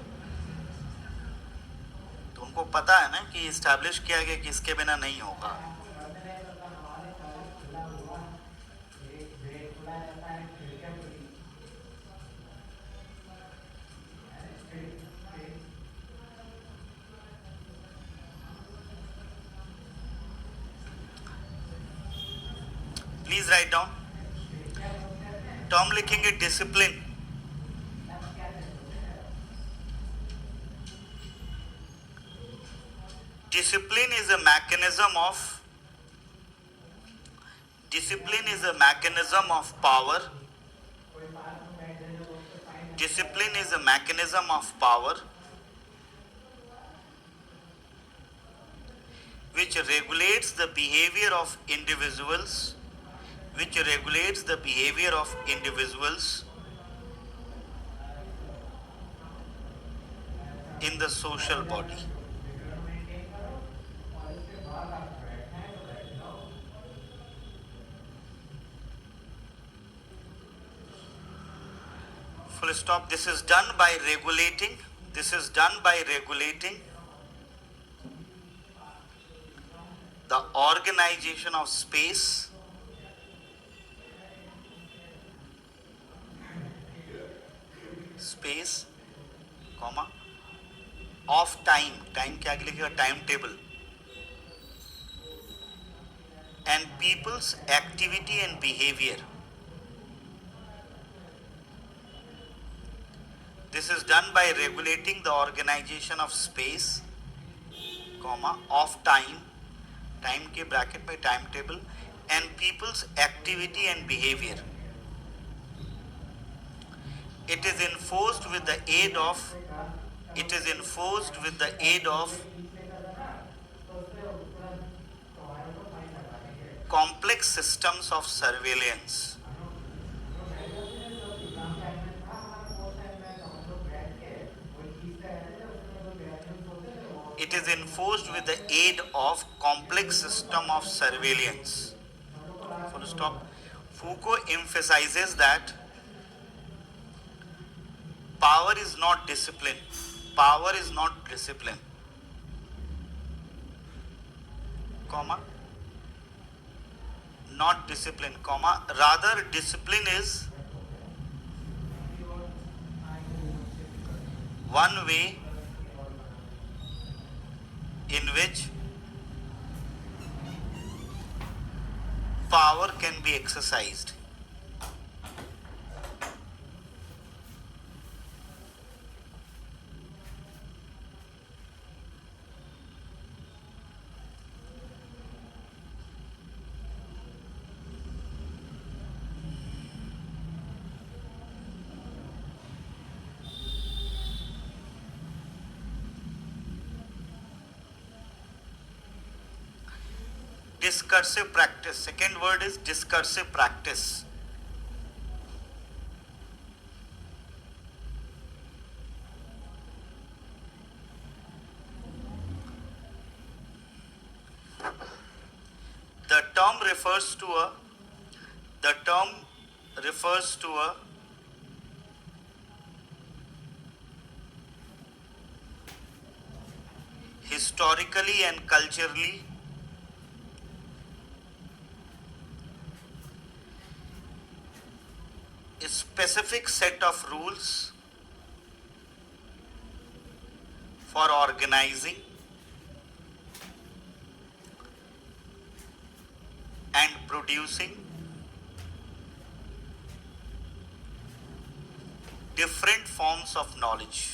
Speaker 1: तो उनको पता है ना कि इस्टेब्लिश किया गया कि इसके बिना नहीं होगा. Please write down. टर्म लिखेंगे discipline. Discipline is a mechanism of power. Discipline is a mechanism of power which regulates the behavior of individuals, in the social body. Full stop. This is done by regulating the organization of space, comma, of time क्या लिखेगा, time table, and people's activity and behavior. This is done by regulating the organization of space, comma, of time के bracket में time table, and people's activity and behavior. It is enforced with the aid of complex systems of surveillance. It is enforced with the aid of complex system of surveillance. Full stop. Foucault emphasizes that power is not discipline, comma, not discipline, comma, rather discipline is one way in which power can be exercised. Discursive practice. Second word is discursive practice. The term refers to a historically and culturally a specific set of rules for organizing and producing different forms of knowledge.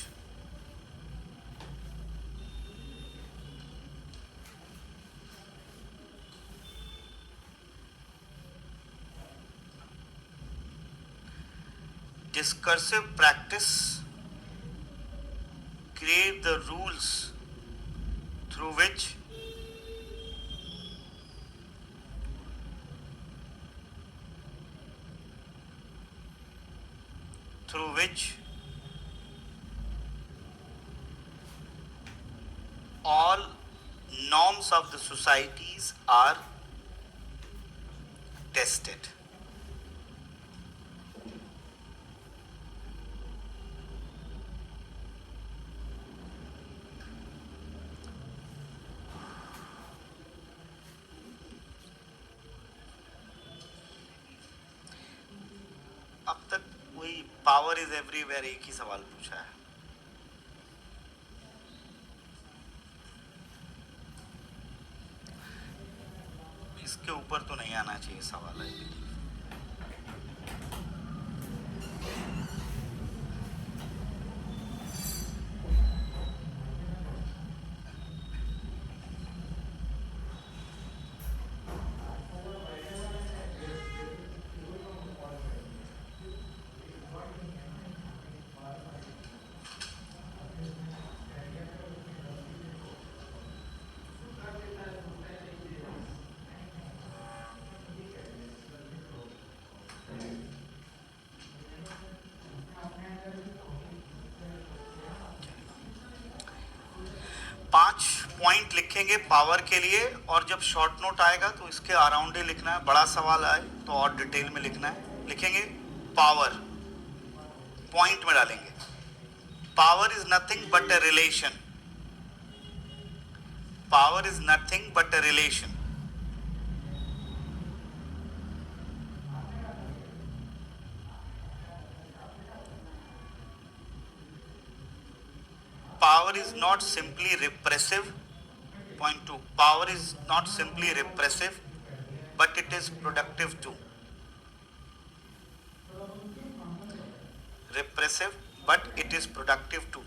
Speaker 1: Discursive practice create the rules through which all norms of the societies are tested. Power is everywhere एक ही सवाल पूछा है। इसके ऊपर तो नहीं आना चाहिए सवाल है। पांच पॉइंट लिखेंगे पावर के लिए, और जब शॉर्ट नोट आएगा तो इसके अराउंड ही लिखना है। बड़ा सवाल आए तो और डिटेल में लिखना है। लिखेंगे पावर, पॉइंट में डालेंगे। Power is nothing but a relation. Power is nothing but a relation. Power is not simply repressive. Point 2. Power is not simply repressive, but it is productive too. Repressive, but it is productive too.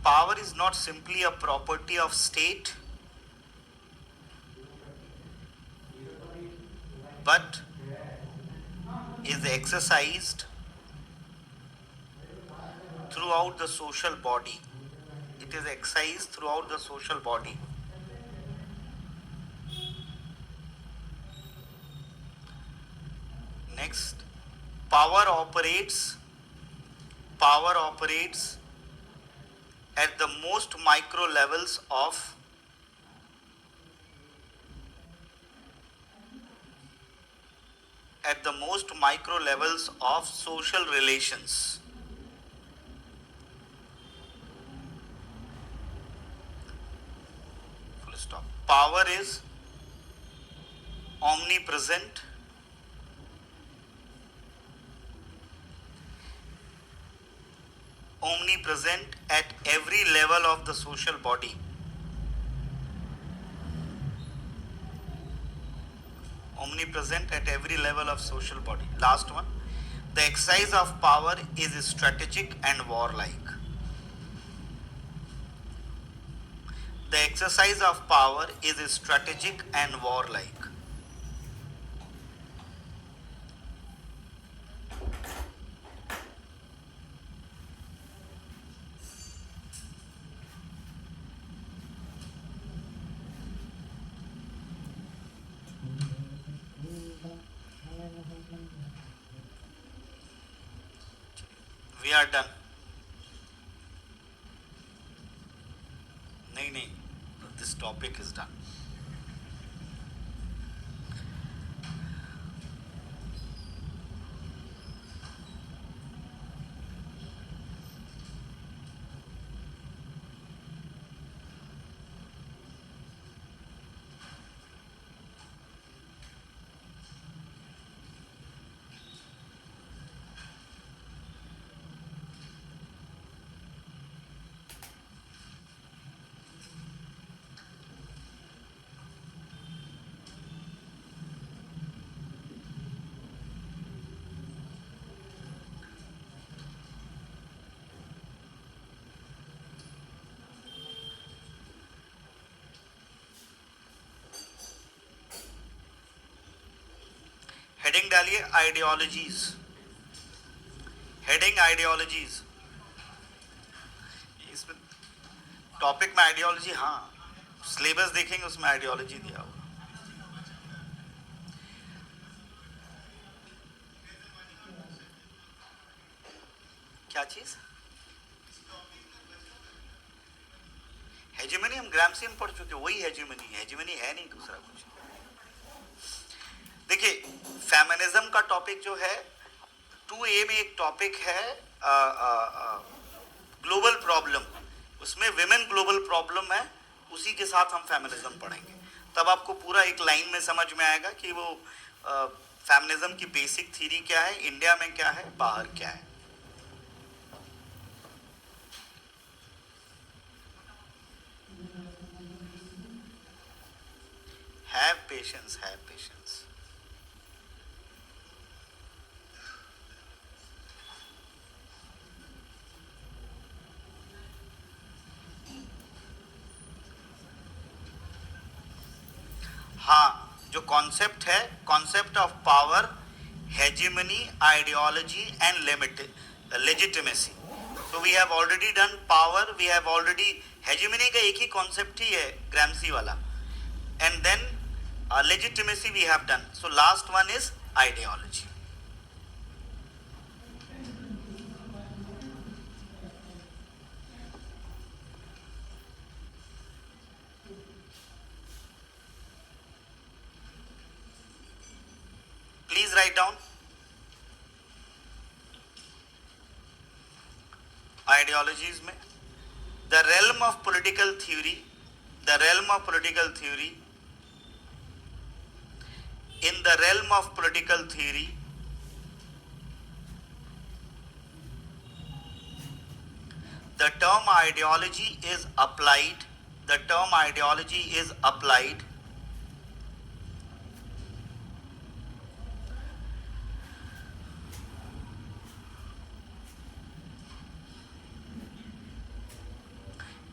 Speaker 1: Power is not simply a property of state, but is exercised throughout the social body. It is exercised throughout the social body. Next, power operates at the most micro levels of social relations. Full stop. Power is omnipresent at every level of the social body. Omnipresent at every level of social body. Last one. The exercise of power is strategic and warlike. The exercise of power is strategic and warlike. We are done. नहीं, this topic is done. Heading डालिए ideologies. Heading ideologies. इसमें topic में ideology, हाँ syllabus देखेंगे उसमें ideology दिया हुआ। क्या चीज? हेजिमनी हम ग्रामसी में पढ़ चुके, वही हेजिमनी है। हेजिमनी है नहीं दूसरा कुछ। देखिए फेमिनिज्म का टॉपिक जो है 2A में एक टॉपिक है ग्लोबल प्रॉब्लम, उसमें विमेन ग्लोबल प्रॉब्लम है, उसी के साथ हम फेमिनिज्म पढ़ेंगे। तब आपको पूरा एक लाइन में समझ में आएगा कि वो फेमिनिज्म की बेसिक थ्योरी क्या है, इंडिया में क्या है, बाहर क्या है. Have patience, have patience. हाँ, जो कॉन्सेप्ट है, concept of power, hegemony, ideology and legitimacy. So we have already done power, we have already, hegemony का एक ही कॉन्सेप्ट ही है ग्रामसी वाला, and then legitimacy we have done. So last one is ideology. Please write down. Ideologies में the realm of political theory, the realm of political theory, in the realm of political theory, the term ideology is applied, the term ideology is applied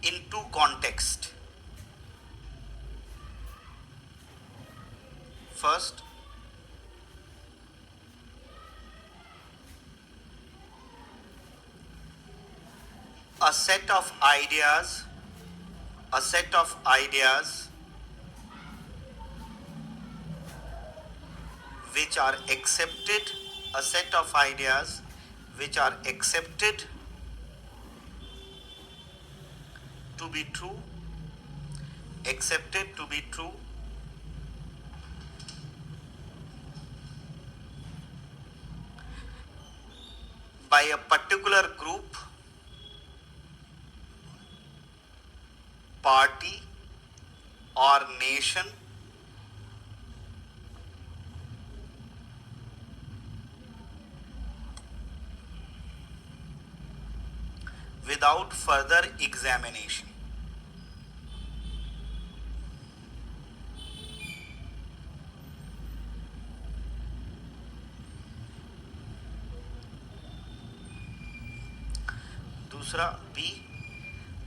Speaker 1: in two contexts. First, a set of ideas, a set of ideas which are accepted, a set of ideas which are accepted to be true, accepted to be true, by a particular group, party, or nation without further examination. दूसरा B,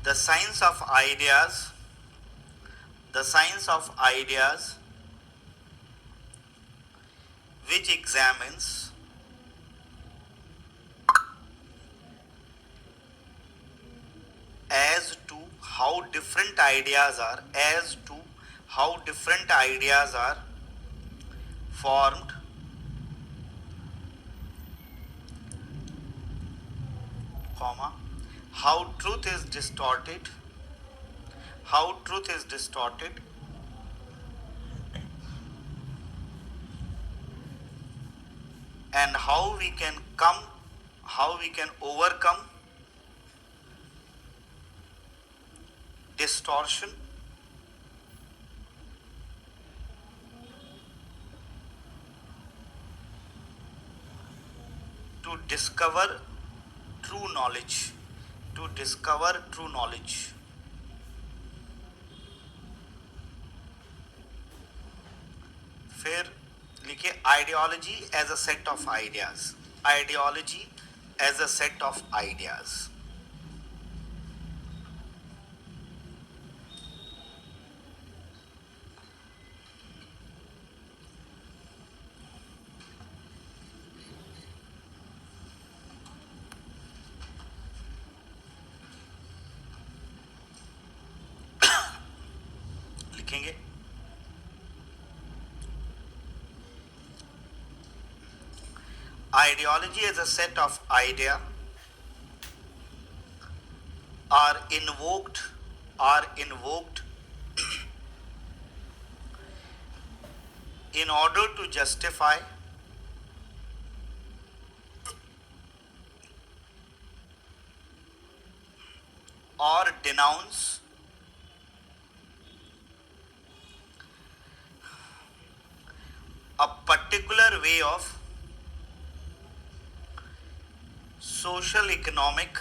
Speaker 1: the science of ideas, the science of ideas which examines as to how different ideas are, as to how different ideas are formed, comma, how truth is distorted, how truth is distorted, and how we can come, how we can overcome distortion to discover true knowledge, to discover true knowledge. फिर लिखिए ideology as a set of ideas, ideology as a set of ideas. लिखेंगे ideology as a set of idea are invoked in order to justify or denounce of social, economic,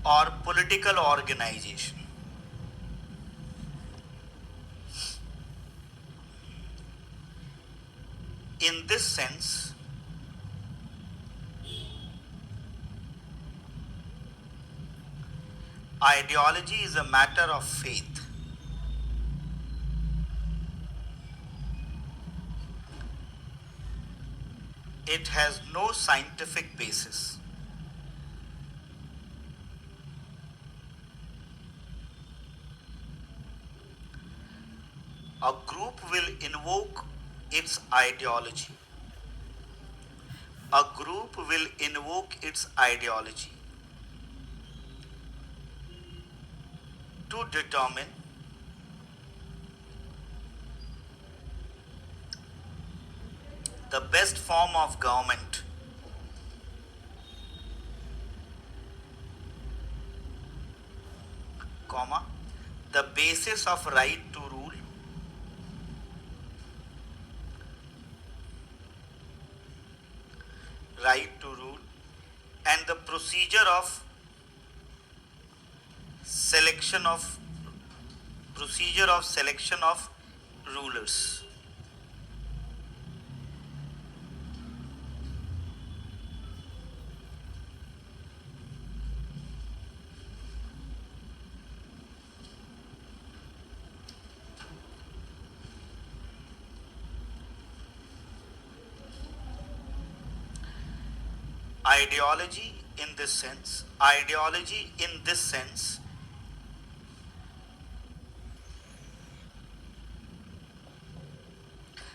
Speaker 1: or political organization. In this sense, ideology is a matter of faith. It has no scientific basis. A group will invoke its ideology. A group will invoke its ideology to determine the best form of government, comma, the basis of right to rule, right to rule, and the selection of procedure of selection of rulers. Ideology in this sense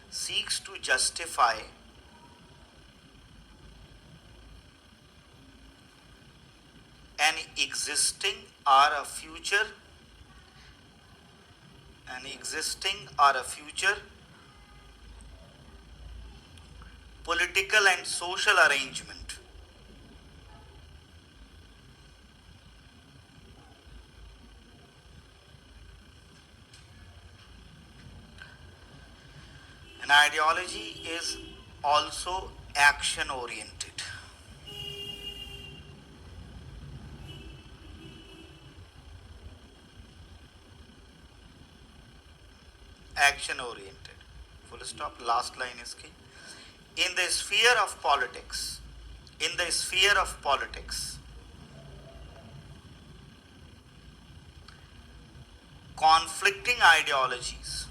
Speaker 1: seeks to justify an existing or a future political and social arrangement. An ideology is also action oriented. Action oriented. Full stop. Last line is key. In the sphere of politics, conflicting ideologies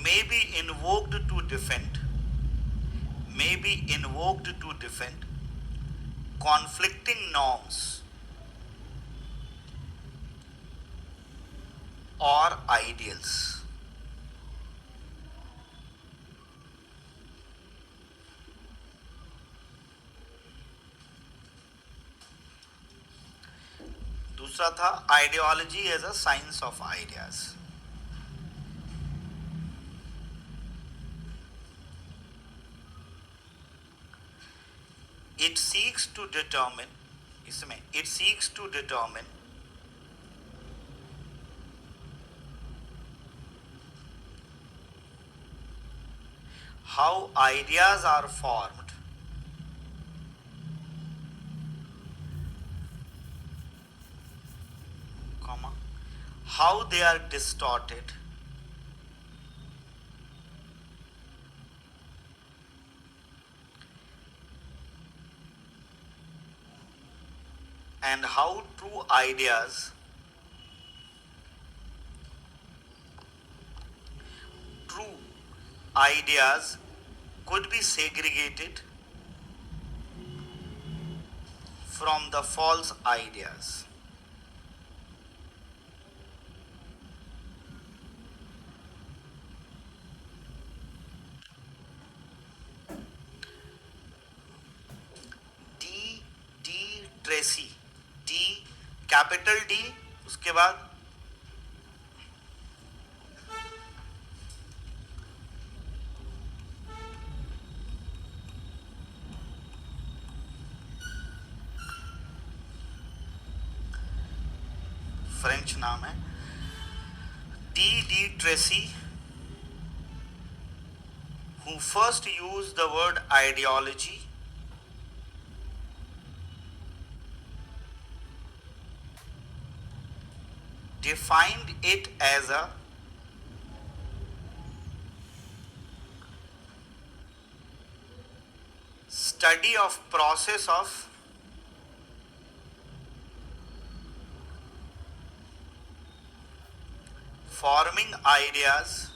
Speaker 1: may be invoked to defend conflicting norms or ideals. दूसरा था ideology as a science of ideas. It seeks to determine how ideas are formed, comma, how they are distorted, and how true ideas could be segregated from the false ideas. Tracy, D capital D, उसके बाद French नाम है, D Tracy, who first used the word ideology defined it as a study of process of forming ideas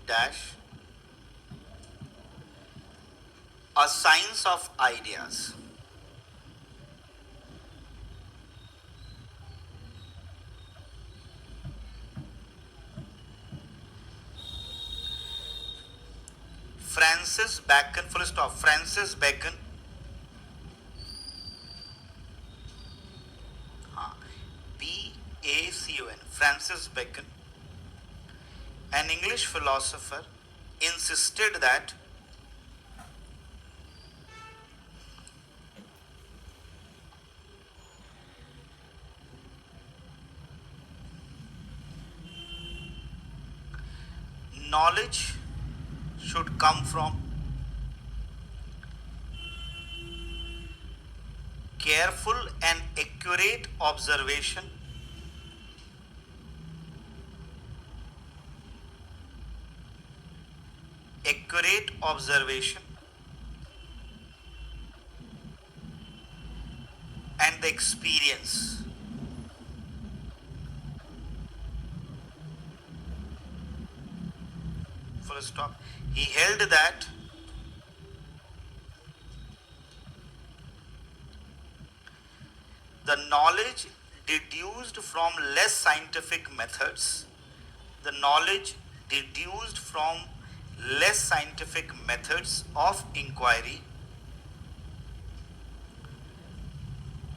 Speaker 1: dash a science of ideas. Francis Bacon, full stop, Francis Bacon, Bacon, Francis Bacon, an English philosopher, insisted that knowledge should come from careful and accurate observation and the experience. Full stop. He held that the knowledge deduced from less scientific methods, the knowledge deduced from less scientific methods of inquiry,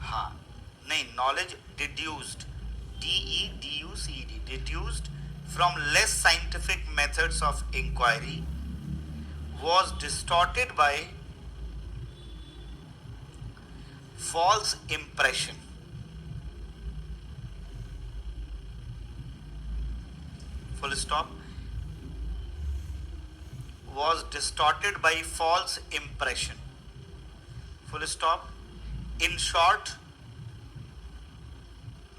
Speaker 1: हाँ नहीं, knowledge deduced, deduced, deduced from less scientific methods of inquiry was distorted by false impression. Full stop. Was distorted by false impression. Full stop. In short,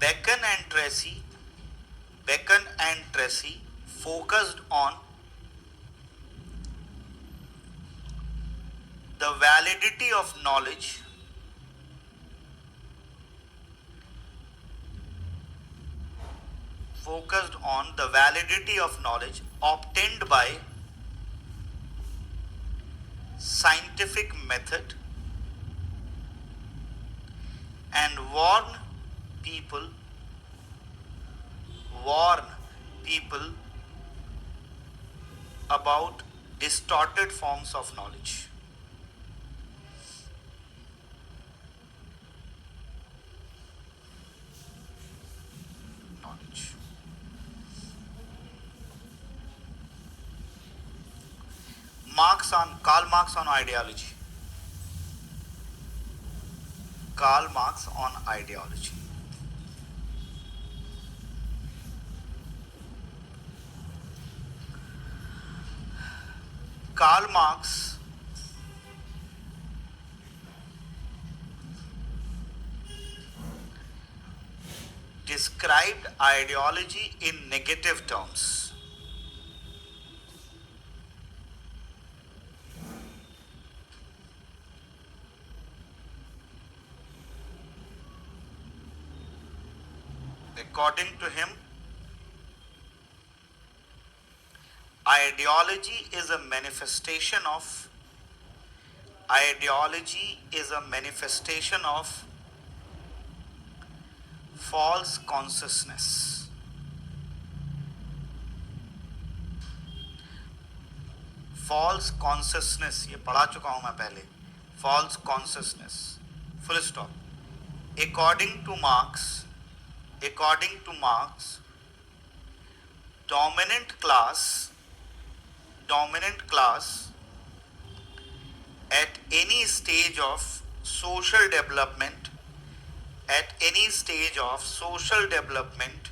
Speaker 1: Bacon and Tracy focused on the validity of knowledge obtained by scientific method and warn people about distorted forms of knowledge. Karl Marx on ideology. Karl Marx on ideology. Karl Marx described ideology in negative terms. According to him, ideology is a manifestation of false consciousness. False consciousness, ये पढ़ा चुका हूं मैं पहले. False consciousness. Full stop. According to Marx, dominant class at any stage of social development at any stage of social development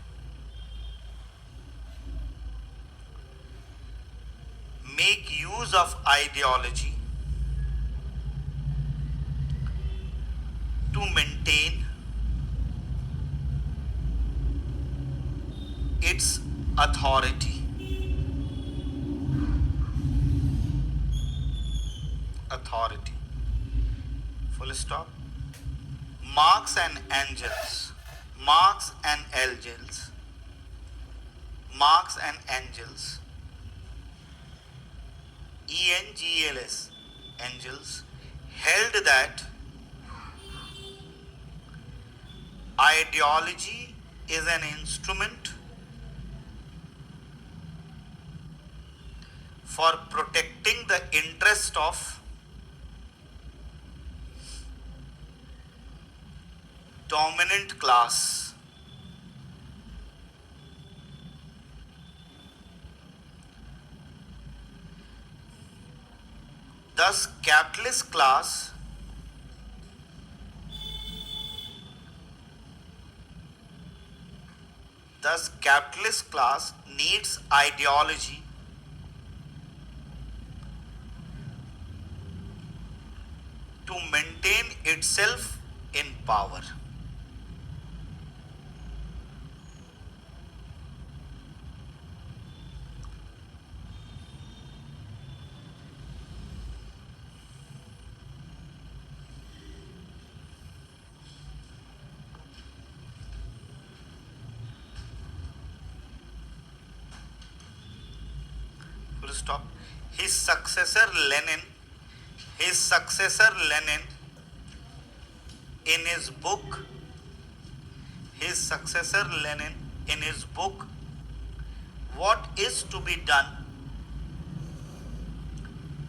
Speaker 1: make use of ideology to maintain its authority. Authority. Full stop. Marx and Engels. Marx and Engels. Marx and Engels. ENGLS. Engels held that ideology is an instrument for protecting the interest of dominant class. Thus, capitalist class needs ideology to maintain itself in power. Full stop. His successor Lenin, in his book, What is to be Done,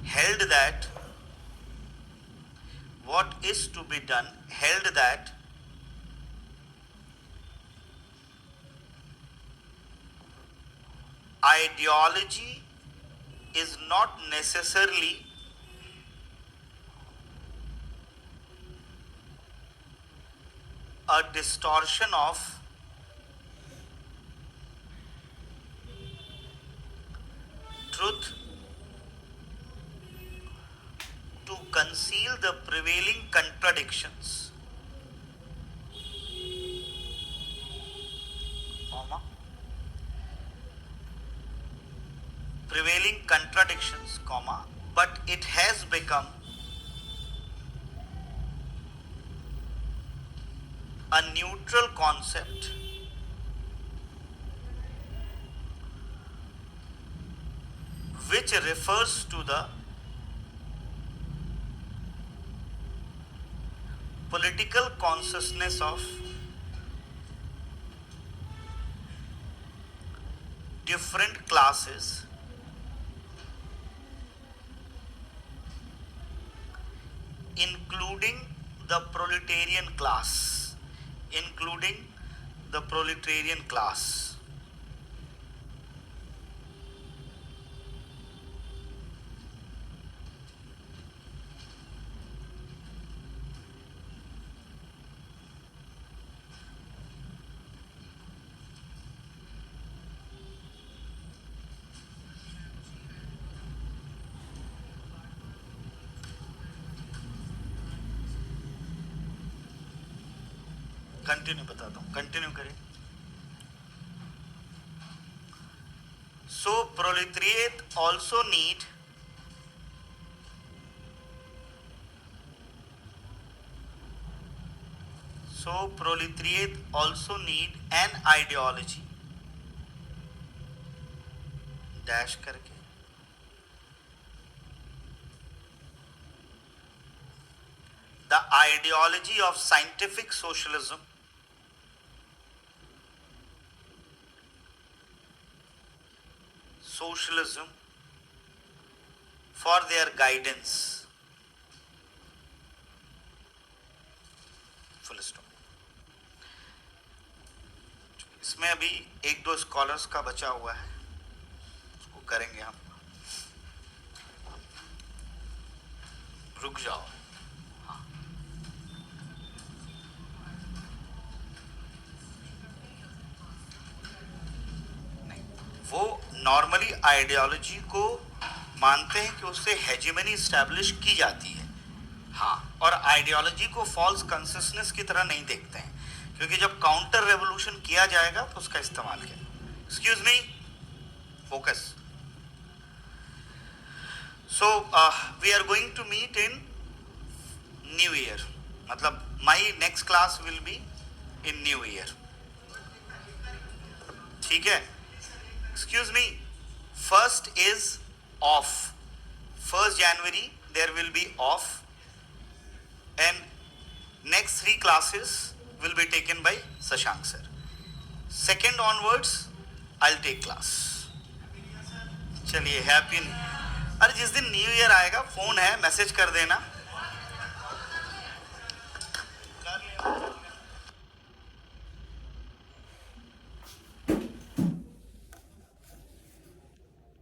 Speaker 1: held that ideology is not necessarily a distortion of truth to conceal the prevailing contradictions, but it has become a neutral concept which refers to the political consciousness of different classes, including the proletarian class. Continue बताता हूं, continue करें. So proletariat also need an ideology dash करके the ideology of scientific socialism for their guidance. Full stop. इसमें अभी एक दो scholars का बचा हुआ है, उसको करेंगे हम. रुक जाओ. नॉर्मली आइडियोलॉजी को मानते हैं कि उससे हेजेमनी इस्टेब्लिश की जाती है, हाँ, और आइडियोलॉजी को फॉल्स कंसिस्टेंस की तरह नहीं देखते हैं, क्योंकि जब काउंटर रेवोल्यूशन किया जाएगा तो उसका इस्तेमाल किया। Excuse me, focus. So we are going to meet in new year, मतलब my next class will be in new year, ठीक है। Excuse me, first is off. 1st January there will be off, and next 3 classes will be taken by Sashank sir. 2nd onwards I'll take class. चलिए happy. अरे जिस दिन new year आएगा phone है, message कर देना।